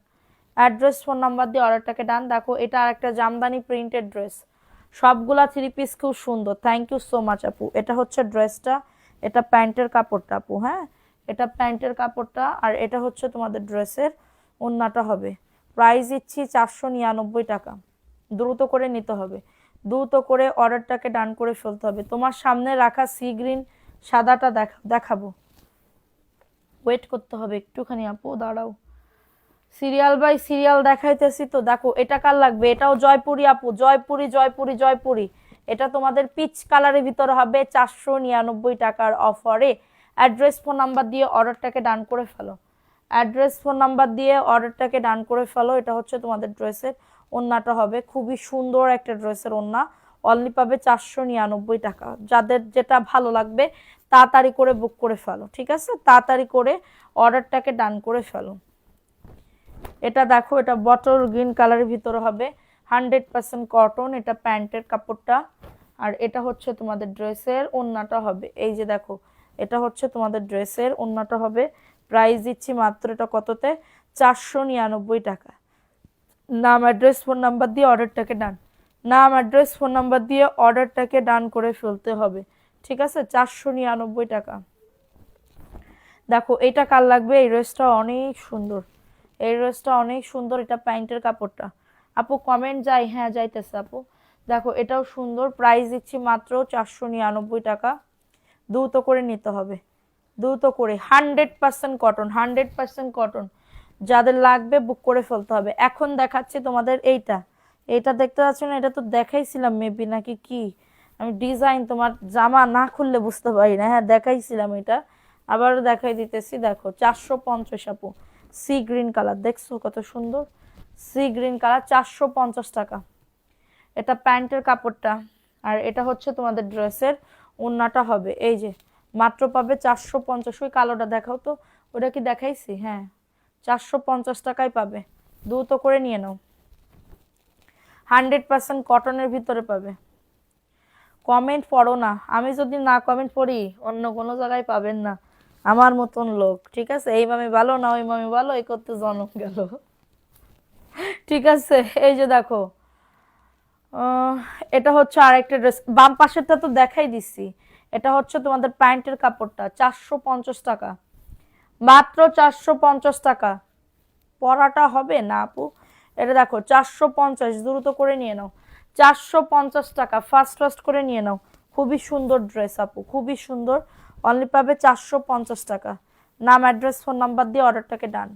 অ্যাড্রেস ফোন নাম্বার দিয়ে অর্ডারটাকে ডান। দেখো এটা আরেকটা জামদানি প্রিন্টেড ড্রেস, সবগুলা 3 পিস খুব সুন্দর। থ্যাংক ইউ সো মাচ আপু। এটা হচ্ছে ড্রেসটা, এটা প্যান্টের কাপড়টা আপু। হ্যাঁ, এটা প্যান্টের কাপড়টা, আর এটা হচ্ছে তোমাদের ড্রেসের ওড়নাটা হবে। প্রাইস দিচ্ছি 499 টাকা। দ্রুত করে নিতে হবে, দ্রুত করে অর্ডারটাকে ডান করে ফেলতে হবে। তোমার সামনে রাখা সি গ্রিন সাদাটা দেখাবো, ওয়েট করতে হবে একটুখানি আপু, দাঁড়াও। সিরিয়াল বাই সিরিয়াল দেখাইতেছি তো। দেখো এটা কার লাগবে, এটাও জয়পুরি আপু, জয়পুরি জয়পুরি জয়পুরি। এটা তোমাদের পিচ কালারের ভিতরে হবে 499 টাকার অফারে। অ্যাড্রেস ফোন নাম্বার দিয়ে অর্ডারটাকে ডান করে ফেলো। অ্যাড্রেস ফোন নাম্বার দিয়ে অর্ডারটাকে ডান করে ফেলো। এটা হচ্ছে তোমাদের ড্রেসের ওড়নাটা হবে, খুবই সুন্দর একটা ড্রেসের ওড়না। অনলি পাবে 499 টাকা। যাদের যেটা ভালো লাগবে তাড়াতাড়ি করে বুক করে ফেলো, ঠিক আছে? তাড়াতাড়ি করে অর্ডারটাকে ডান করে ফেলো। এটা দেখো, এটা বটল গ্রিন কালারের ভিতরে হবে, 100% কটন। এটা প্যান্টের কাপড়টা, আর এটা হচ্ছে তোমাদের ড্রেসের ওড়নাটা হবে। এই যে দেখো, এটা হচ্ছে তোমাদের ড্রেসের ওড়নাটা হবে। প্রাইস দিচ্ছি মাত্র এটা কততে, 499 টাকা। নাম অ্যাড্রেস ফোন নাম্বার দিয়ে অর্ডারটাকে ডান। নাম অ্যাড্রেস ফোন নাম্বার দিয়ে অর্ডারটাকে ডান করে ফেলতে হবে, ঠিক আছে? 499 টাকা। দেখো এটা কার লাগবে, এই ড্রেসটা অনেক সুন্দর, এই ড্রেসটা অনেক সুন্দর। এটা প্যান্টের কাপড়টা আপু, কমেন্ট যাই? হ্যাঁ যাইতেছে আপু। দেখো এটাও সুন্দর। প্রাইস দিচ্ছি মাত্র 499 টাকা। দ্রুত করে নিতে হবে, দ্রুত করে। 100% কটন, 100% কটন। যাদের লাগবে বুক করে ফেলতে হবে। এখন দেখাচ্ছি তোমাদের এইটা, এইটা দেখতে পাচ্ছ না? এটা তো দেখাইছিলাম মেবি, নাকি কি? আমি ডিজাইন তোমার জামা না খুললে বুঝতে পারি না। হ্যাঁ দেখাইছিলাম, এটা আবার দেখাই দিতেছি। দেখো 450 আপু, সি গ্রিন কালার, দেখছো কত সুন্দর সি গ্রিন কালার, 450 টাকা। এটা প্যান্টের কাপড়টা, আর এটা হচ্ছে তোমাদের ড্রেসের ওড়নাটা হবে। এই যে মাত্র পাবে 450। ওই কালোটা দেখাও তো, ওটা কি দেখাইছি? হ্যাঁ, 450 টাকায় পাবে। দ্রুত করে নিয়ে নাও। 100% কটনের ভিতরে পাবে। কমেন্ট পড়ো না, আমি যদি না কমেন্ট পড়ি অন্য কোনো জায়গায় পাবেন না আমার মতন লোক, ঠিক আছে? এই মামি ভালো না ওই মামি ভালো, এই করতে জন্ম গেল, ঠিক আছে? এই যে দেখো, এটা হচ্ছে আরেকটা ড্রেস, বাম পাশেরটা তো দেখাই দিচ্ছি। এটা হচ্ছে তোমাদের প্যান্টের কাপড়টা, 450 টাকা, মাত্র 450 টাকা। পরাটা হবে না আপু? এটা দেখো 450, দ্রুত করে নিয়ে নাও। 450 টাকা, ফাস্ট ফাস্ট করে নিয়ে নাও। খুবই সুন্দর ড্রেস আপু, খুবই সুন্দর। অনলি পাবে 450 টাকা। নাম অ্যাড্রেস ফোন নাম্বার দিয়ে অর্ডারটাকে ডান।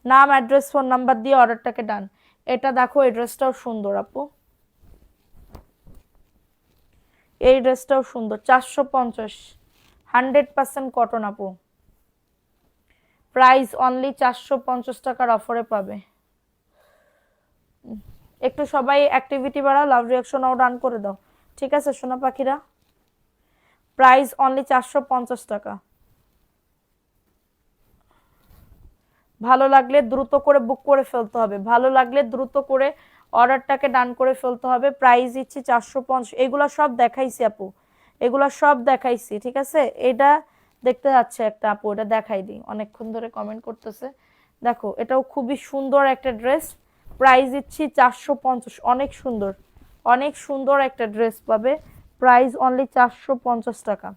নাম অ্যাড্রেস ফোন নাম্বার দিয়ে অর্ডারটাকে ডান। এটা দেখো, এই ড্রেসটাও সুন্দর আপু, এই ড্রেসটাও সুন্দর। 450, 100% কটন আপু। প্রাইস অনলি 450 টাকার অফারে পাবে। একটু সবাই অ্যাক্টিভিটি বাড়াও, লাভ রিয়াকশনও ডান করে দাও, ঠিক আছে সোনা পাখিরা? প্রাইস অনলি 450 টাকা। ভালো লাগলে দ্রুত করে বুক করে ফেলতে হবে, ভালো লাগলে দ্রুত করে অর্ডারটাকে ডান করে ফেলতে হবে। প্রাইস দিচ্ছি 450। এগুলা সব দেখাইছি আপু, এগুলা সব দেখাইছি, ঠিক আছে? এটা দেখতে যাচ্ছে একটা আপু, এটা দেখাই দিই, অনেকক্ষণ ধরে কমেন্ট করতেছে। দেখো এটাও খুবই সুন্দর একটা ড্রেস। প্রাইস দিচ্ছি 450। অনেক সুন্দর, অনেক সুন্দর একটা ড্রেস পাবে। প্রাইস অনলি 450 টাকা।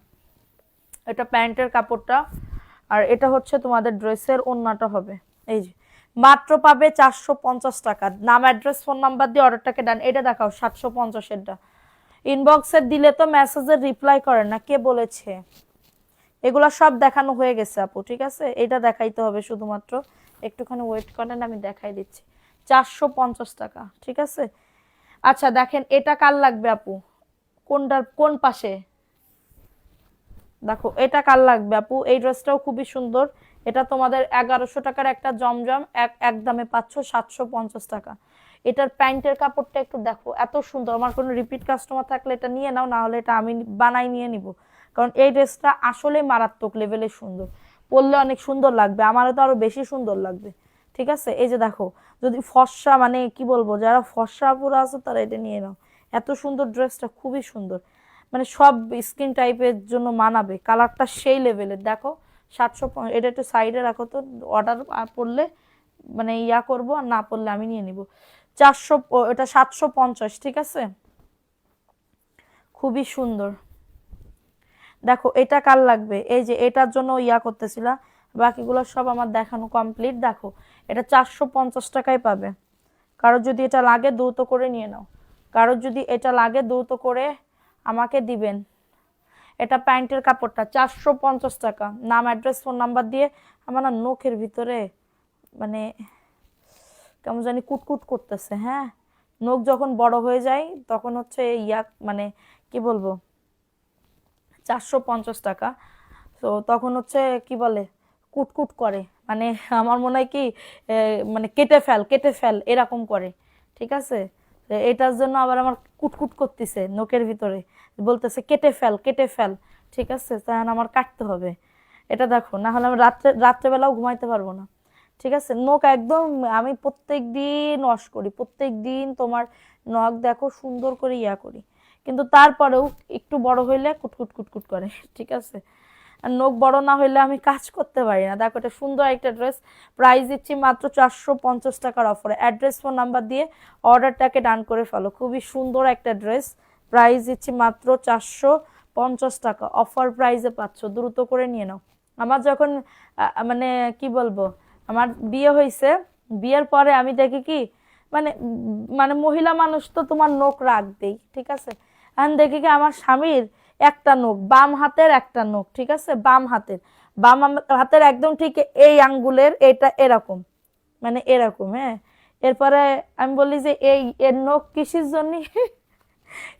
এটা প্যান্টের কাপড়টা, আর এটা হচ্ছে তোমাদের ড্রেসের ওড়নাটা হবে। এই যে মাত্র পাবে 450 টাকা। নাম অ্যাড্রেস ফোন নাম্বার দিয়ে অর্ডারটাকে ডান। এটা দেখাও 750 এরটা। ইনবক্সে দিলে তো মেসেজের রিপ্লাই করেন না, কে বলেছে? এগুলা সব দেখানো হয়ে গেছে আপু, ঠিক আছে? এটা দেখাইতে হবে শুধুমাত্র, একটুখানি ওয়েট করেন, আমি দেখাই দিচ্ছি। 450 টাকা, ঠিক আছে? আচ্ছা দেখেন, এটা কার লাগবে আপু? কোনটার কোন পাশে? দেখো এটা কার লাগবে আপু? এই ড্রেসটাও খুবই সুন্দর। এটা তোমাদের 1100 টাকার একটা জমজম, একদমে পাচ্ছ 750 টাকা। এটার প্যান্টের কাপড়টা একটু দেখো, এত সুন্দর। আমার কোনো রিপিট কাস্টমার থাকলে এটা নিয়ে নাও, না হলে এটা আমি বানাই নিয়ে নিব, কারণ এই ড্রেসটা আসলে মারাত্মক লেভেলের সুন্দর। পরলে অনেক সুন্দর লাগবে, আমারও তো আরো বেশি সুন্দর লাগবে, ঠিক আছে? এই যে দেখো, যদি ফর্সা, মানে কি বলবো, যারা ফর্সা পুরো আছে তারা এটা নিয়ে নাও। এত সুন্দর ড্রেসটা, খুবই সুন্দর। মানে সব স্কিন টাইপের জন্য মানাবে, কালারটা সেই লেভেলের। দেখো 700, এটা একটু সাইডে রাখো তো, অর্ডার পড়লে মানে ইয়া করবো, আর না পড়লে আমি নিয়ে নিব। 400, এটা 750, ঠিক আছে, খুবই সুন্দর। দেখো এটা কার লাগবে, এই যে এটার জন্য ইয়া করতেছিল, বাকিগুলো সব আমার দেখানো কমপ্লিট। দেখো এটা 450 টাকায় পাবে। কারোর যদি এটা লাগে দ্রুত করে নিয়ে নাও, কারোর যদি এটা লাগে দ্রুত করে আমাকে দিবেন। এটা প্যান্টের কাপড়টা 450 টাকা। নাম, অ্যাড্রেস, ফোন নাম্বার দিয়ে। আমার না নখের ভিতরে মানে কেমন জানি কুটকুট করতেছে, হ্যাঁ, নখ যখন বড় হয়ে যায় তখন হচ্ছে ইয়া মানে কি বলবো, 450 টাকা। তো তখন হচ্ছে কি বলে, কুটকুট করে, মানে আমার মনে হয় কি মানে কেটে ফেল কেটে ফেল এরকম করে, ঠিক আছে। তো এটার জন্য আবার আমার কুটকুট করতেছে নখের ভিতরে, বলতেছে কেটে ফেল কেটে ফেল, ঠিক আছে, তখন আমার কাটতে হবে। এটা দেখো, না হলে আমি রাত্রেবেলাও ঘুমাইতে পারবো না, ঠিক আছে। নখ একদম আমি প্রত্যেক দিন ওয়াশ করি, প্রত্যেক দিন তোমার নখ দেখো সুন্দর করে ইয়া করি, কিন্তু তারপরেও একটু বড় হইলে কুটকুট কুটকুট করে, ঠিক আছে। আর নখ বড় না হইলে আমি কাজ করতে পারি না। দেখো এটা সুন্দর একটা ড্রেস, প্রাইস দিচ্ছি মাত্র 450 টাকার অফারে। অ্যাড্রেস, ফোন নাম্বার দিয়ে অর্ডারটাকে ডান করে ফেলো। খুবই সুন্দর একটা ড্রেস, প্রাইস দিচ্ছি মাত্র 450 টাকা, অফার প্রাইসে পাচ্ছ, দ্রুত করে নিয়ে নাও। আমার যখন মানে কি বলবো, আমার বিয়ে হয়েছে, বিয়ের পরে আমি দেখি কি মানে মানে মহিলা মানুষ তো তোমার নখ রাখবেই, ঠিক আছে। এখন দেখি কি আমার স্বামীর একটা নখ, বাম হাতের একটা নখ, ঠিক আছে, বাম হাতের একদম ঠিক এই আঙ্গুলের এটা এরকম, মানে এরকম, হ্যাঁ। এরপরে আমি বলি যে এর নখ কিসের জন্য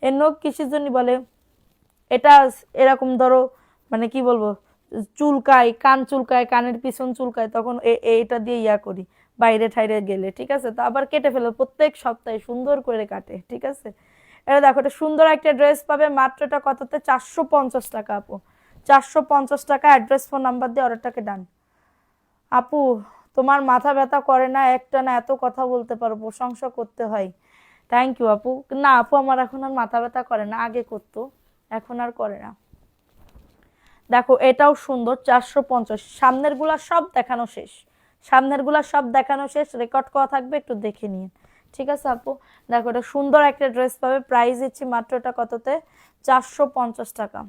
এর নখ কিসের জন্য, বলে এটা এরকম ধরো মানে কি বলবো, চুলকায়, কান চুলকায়, কানের পিছন চুলকায়, তখন এটা দিয়ে ইয়া করি বাইরে ঠাইরে গেলে, ঠিক আছে। তো আবার কেটে ফেলো প্রত্যেক সপ্তাহে, সুন্দর করে কাটে, ঠিক আছে। এটা দেখো, এটা সুন্দর একটা ড্রেস পাবে মাত্র, এটা কততে, 450 টাকা আপু, 450 টাকা। অ্যাড্রেস, ফোন নাম্বার দিয়ে অর্ডারটাকে ডান। আপু তোমার মাথা ব্যথা করে না, একটা না এত কথা বলতে পারো, প্রশংসা করতে হয়। থ্যাংক ইউ আপু। না আপু আমার এখন আর মাথা ব্যথা করে না, আগে করতো, এখন আর করে না। দেখো এটাও সুন্দর, 450। সামনের গুলা সব দেখানো শেষ, সামনের গুলা সব দেখানো শেষ, রেকর্ড করা থাকবে, একটু দেখে নিন, ঠিক আছে আপু। দেখো এটা সুন্দর একটা ড্রেস পাবে, প্রাইস দিচ্ছি মাত্র, এটা কততে, 450 টাকা।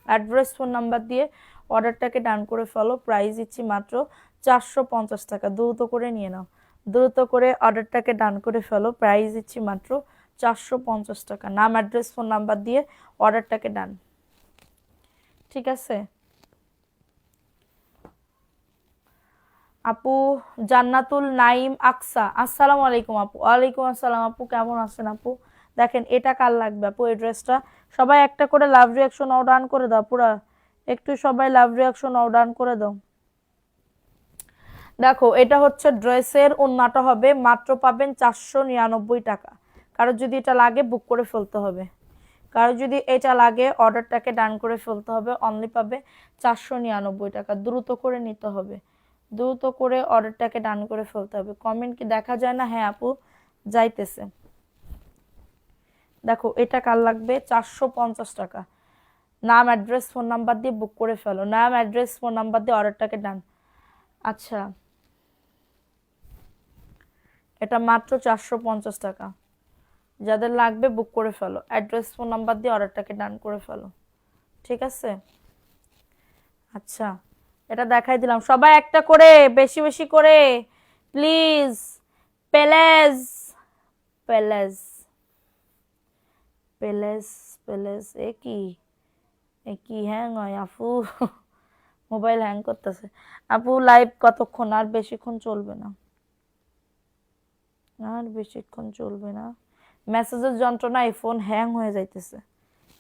অ্যাড্রেস, ফোন নাম্বার দিয়ে অর্ডারটাকে ডান করে ফেলো, প্রাইস দিচ্ছি মাত্র 450 টাকা, দ্রুত করে নিয়ে নাও, দ্রুত করে অর্ডারটাকে ডান করে ফেলো, প্রাইস দিচ্ছি মাত্র 450 টাকা। নাম, অ্যাড্রেস, ফোন নাম্বার দিয়ে অর্ডারটাকে ডান, ঠিক আছে। আপু জান্নাতুল নাইম আকসা, আসসালামু আলাইকুম আপু। ওয়ালাইকুম আসসালাম আপু, কেমন আছেন আপু। দেখেন এটা কার লাগবে আপু, এই ড্রেসটা। সবাই একটা করে লাভ রিয়াকশন অও ডান করে দাও, পুরা একটু সবাই লাভ রিয়াকশন অও ডান করে দাও। দেখো এটা হচ্ছে ড্রেসের ওন্নাটা হবে, মাত্র পাবেন 499 টাকা। কারো যদি এটা লাগে বুক করে ফেলতে হবে, কারো যদি এটা লাগে অর্ডারটাকে ডান করে ফেলতে হবে, অনলি পাবে 499 টাকা, দ্রুত করে নিতে হবে, দ্রুত করে অর্ডারটাকে ডান করে ফেলতে হবে। কমেন্ট কি দেখা যায় না, হ্যাঁ আপু যাইতেছে। দেখো এটা কার লাগবে, 450 টাকা। নাম, অ্যাড্রেস, ফোন নাম্বার দিয়ে বুক করে ফেলো, নাম, অ্যাড্রেস, ফোন নাম্বার দিয়ে অর্ডারটাকে ডান। আচ্ছা এটা মাত্র 450 টাকা, যাদের লাগবে বুক করে ফেলো, অ্যাড্রেস, ফোন নাম্বার দিয়ে অর্ডারটাকে ডান করে ফেলো, ঠিক আছে। আচ্ছা এটা দেখাই দিলাম, সবাই একটা করে বেশি বেশি করে প্লিজ। পেলেজ পেলেজ পেলেজ পেলেজ, এ কি হ্যাং হয় আপু, মোবাইল হ্যাং করতেছে। আপু লাইভ কতক্ষণ, আর বেশিক্ষণ চলবে না, আর বেশিক্ষণ চলবে না। মেসেজের যন্ত্রণায় ফোন হ্যাং হয়ে যাইতেছে,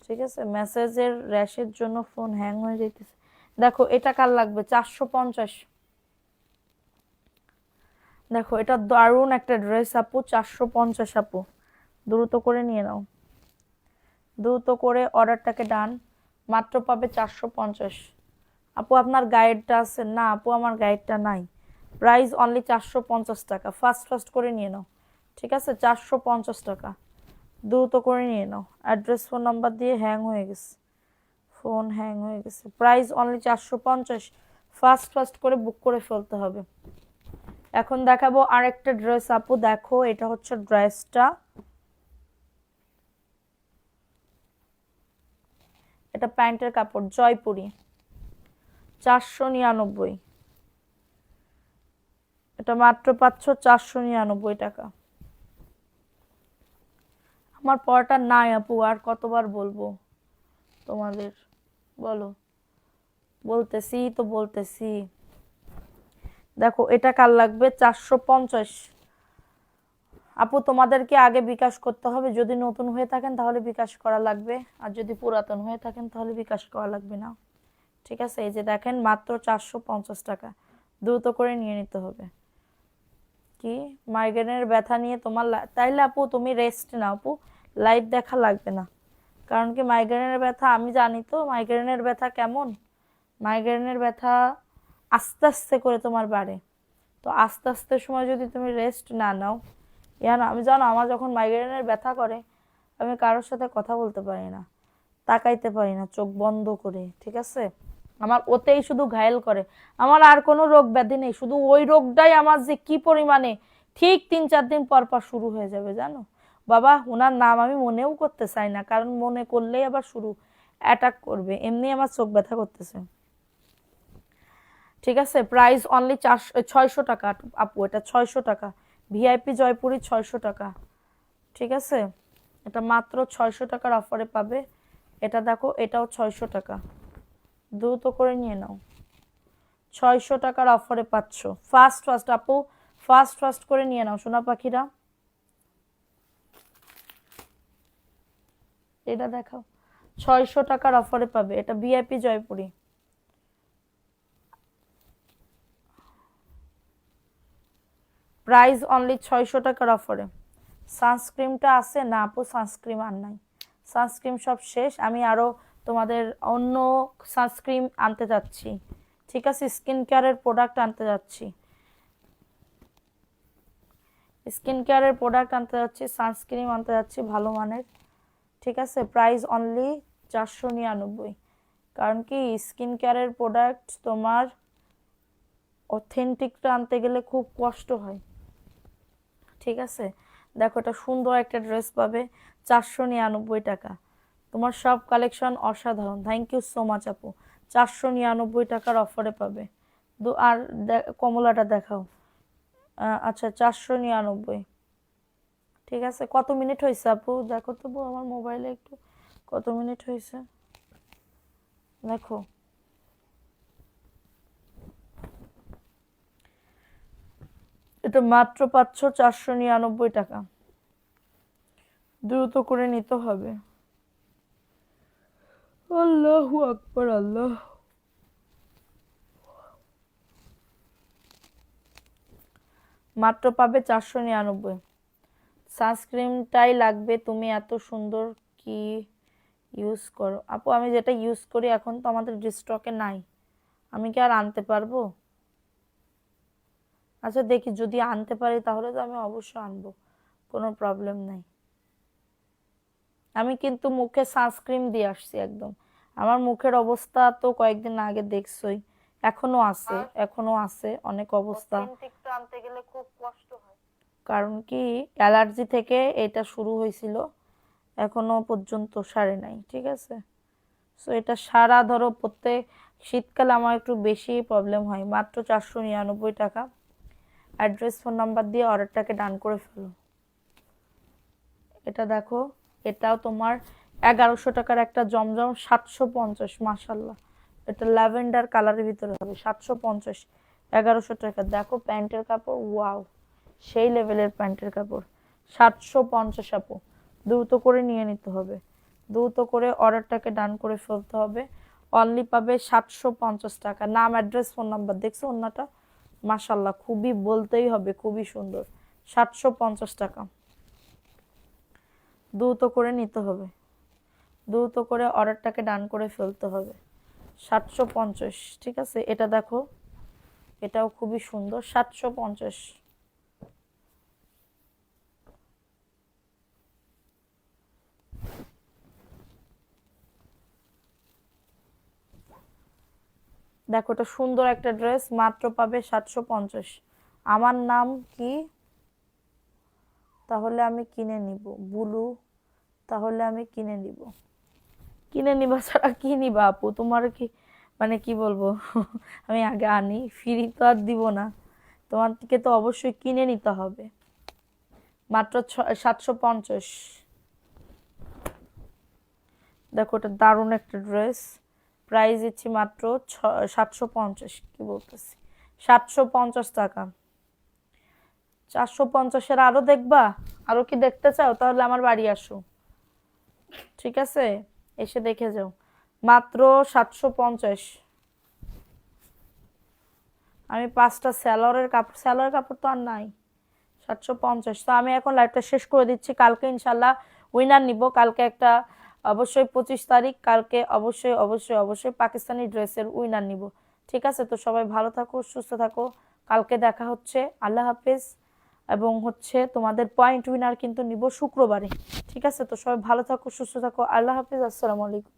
ঠিক আছে, মেসেজের র্যাশের জন্য ফোন হ্যাং হয়ে যাইতেছে। দেখো এটা কার লাগবে, 450। দেখো এটা দারুণ একটা ড্রেস আপু, 450 আপু, দ্রুত করে নিয়ে নাও, দ্রুত করে অর্ডারটাকে ডান, মাত্র পাবে 450। আপু আপনার গাইডটা আছে না আপু, আমার গাইডটা নাই, প্রাইস অনলি 450 টাকা, ফাস্ট ফাস্ট করে নিয়ে নাও, ঠিক আছে, 450 টাকা, দ্রুত করে নিয়ে নাও। অ্যাড্রেস ফোন নাম্বার দিয়ে হ্যাং হয়ে গেছে, ফোন হ্যাং হয়ে গেছে। Price only 450। ফাস্ট ফাস্ট করে বুক করে ফেলতে হবে। এখন দেখাবো আরেকটা ড্রেস আপু, দেখো এটা হচ্ছে ড্রেসটা, এটা প্যান্টের কাপড় জয়পুরি, 499। এটা মাত্র পাচ্ছ 499 টাকা। আমার পড়াটা নাই আপু, আর কতবার বলবো তোমাদের, বলো, বলতেছি তো বলতেছি। দেখো এটা কার লাগবে, 450। আপু তোমাদেরকে আগে বিকাশ করতে হবে, যদি নতুন হয়ে থাকেন তাহলে বিকাশ করা লাগবে, আর যদি পুরাতন হয়ে থাকেন তাহলে বিকাশ করা লাগবে না। ঠিক আছে, এই যে দেখেন মাত্র 450 টাকা, দ্রুত করে নিয়ে নিতে হবে। কি মাইগ্রেনের ব্যথা নিয়ে তোমার তাইলে আপু তুমি রেস্ট নাও আপু, লাইট দেখা লাগবে না। কারণ কি মাইগ্রেনের ব্যথা আমি জানি তো, মাইগ্রেনের ব্যথা কেমন, মাইগ্রেনের ব্যথা আস্তে আস্তে করে তোমার বাড়ে। তো আস্তে আস্তে সময় যদি তুমি রেস্ট না নাও, আমি জানো আমার যখন মাইগ্রেনের ব্যথা করে আমি কারোর সাথে কথা বলতে পারি না, তাকাইতে পারি না চোখ বন্ধ করে, ঠিক আছে, আমার ওতেই শুধু ঘায়েল করে। আমার আর কোনো রোগ ব্যাধি নেই, শুধু ওই রোগটাই আমার যে কি পরিমাণে ঠিক 3-4 দিন পর পর শুরু হয়ে যাবে জানো। বাবা ওনার নাম আমি মনেও করতে চাই না, কারণ মনে করলেই আবার শুরু অ্যাটাক করবে, এমনি আমার চোখ ব্যথা করতেছে। ঠিক আছে, প্রাইস অনলি 600 টাকা আপু, এটা 600 টাকা, ভিআইপি জয়পুরি 600 টাকা। ঠিক আছে, এটা মাত্র 600 টাকার অফারে পাবে। এটা দেখো এটাও 600 টাকা, দ্রুত করে নিয়ে নাও, 600 টাকার অফারে পাচ্ছ। ফাস্ট ফাস্ট আপু, ফাস্ট ফাস্ট করে নিয়ে নাও সোনা পাখিরা। এটা দেখাও, 600 টাকার অফারে পাবে, এটা ভিআইপি জয়পুরি। প্রাইস অনলি 600 টাকার অফারে। সানস্ক্রিমটা আছে না আপু, সানস্ক্রিম আর নাই, সানস্ক্রিম সব শেষ। আমি আরো তোমাদের অন্য সানস্ক্রিম আনতে যাচ্ছি, ঠিক আছে, স্কিন কেয়ারের প্রোডাক্ট আনতে যাচ্ছি, স্কিন কেয়ারের প্রোডাক্ট আনতে যাচ্ছি, সানস্ক্রিম আনতে যাচ্ছি ভালো মানের। ঠিক আছে, প্রাইস অনলি 499। কারণ কি স্কিন কেয়ারের প্রোডাক্ট তোমার অথেন্টিকটা আনতে গেলে খুব কষ্ট হয়। ঠিক আছে, দেখো এটা সুন্দর একটা ড্রেস পাবে 499 টাকা। তোমার সব কালেকশন অসাধারণ, থ্যাংক ইউ সো মাচ আপু। 499 টাকার অফারে পাবে। আর কমলাটা দেখাও, আচ্ছা 499। ঠিক আছে, কত মিনিট হয়েছে আপু দেখো তো আমার মোবাইলে একটু, কত মিনিট হয়েছে দেখো। এটা মাত্র পাচ্ছ 499 টাকা, দ্রুত করে নিতে হবে। আল্লাহু আকবার, আল্লাহ। মাত্র পাবে 499। সানস্ক্রিনটাই লাগবে, তুমি এত সুন্দর কি ইউজ করো আপু? আমি যেটা ইউজ করি এখন তো আমাদের স্টকে নাই, আমি কি আর আনতে পারবো? আচ্ছা দেখি যদি আনতে পারি তাহলে তো আমি অবশ্যই আনবো, কোনো প্রবলেম নাই। আমি কিন্তু মুখে সানস্ক্রিন দিয়ে আসছি একদম, আমার মুখের অবস্থা তো কয়েকদিন আগে দেখছই, এখনো আছে, এখনো আছে অনেক অবস্থা। আনতে গেলে খুব কষ্ট হয়, কারণ কি অ্যালার্জি থেকে এটা শুরু হয়েছিল, এখনো পর্যন্ত সারে নাই। ঠিক আছে, সো এটা সারা ধরো প্রত্যেক শীতকালে আমার একটু বেশি প্রবলেম হয়। মাত্র 499 টাকা। অ্যাড্রেস ফোন নাম্বার দিয়ে অর্ডারটাকে ডান করে ফেলো। এটা দেখো, এটাও তোমার 1100 টাকার একটা জমজম 750, মাশাল্লাহ, এটা ল্যাভেন্ডার কালারের ভিতরে হবে 750, 1100 টাকা। দেখো প্যান্টের কাপড়, ওয়াও, সেই লেভেলের প্যান্টের কাপড়, 750 আপু, দ্রুত করে নিয়ে নিতে হবে, দ্রুত করে অর্ডারটাকে ডান করে ফেলতে হবে। অনলি পাবে 750 টাকা। নাম অ্যাড্রেস ফোন নাম্বার, দেখছো অন্যটা, মাশাল্লাহ খুবই বলতেই হবে, খুবই সুন্দর, 750 টাকা, দ্রুত করে নিতে হবে, দ্রুত করে অর্ডারটাকে ডান করে ফেলতে হবে। 750, ঠিক আছে। এটা দেখো, এটাও খুবই সুন্দর, 750। দেখো এটা সুন্দর একটা ড্রেস, মাত্র পাবে 750। আমার নাম কি? তাহলে আমি কিনে নিব। বুলু, তাহলে আমি কিনে নিব। কিনে নিবা ছাড়া কি নিবা আপু? তোমার কি মানে কি বলবো আমি আগে আনি, ফ্রি তো আর দিব না, তোমাকে তো অবশ্যই কিনে নিতে হবে। মাত্র 750। দেখো এটা দারুণ একটা ড্রেস, প্রাইস দিচ্ছি মাত্র 750। কি বলতেছি, 750 টাকা। 450-এর আরো দেখবা? আরো কি দেখতে চাও? তাহলে আমার বাড়ি আসো, ঠিক আছে, এসে দেখে যাও। মাত্র 750। আমি 5টা স্যালোয়ারের কাপড়, স্যালোয়ারের কাপড় তো আর নাই। 750। তো আমি এখন লাইভটা শেষ করে দিচ্ছি, কালকে ইনশাল্লাহ উইনার নিব। কালকে একটা অবশ্যই 25 তারিখ, কালকে অবশ্যই অবশ্যই অবশ্যই পাকিস্তানি ড্রেসের উইনার নিব। ঠিক আছে, তো সবাই ভালো থাকো, সুস্থ থাকো, কালকে দেখা হচ্ছে। আল্লাহ হাফেজ। এবং হচ্ছে তোমাদের পয়েন্ট উইনার কিন্তু নিব শুক্রবারে। ঠিক আছে, তো সবাই ভালো থাকো, সুস্থ থাকো, আল্লাহ হাফেজ, আসসালামু আলাইকুম।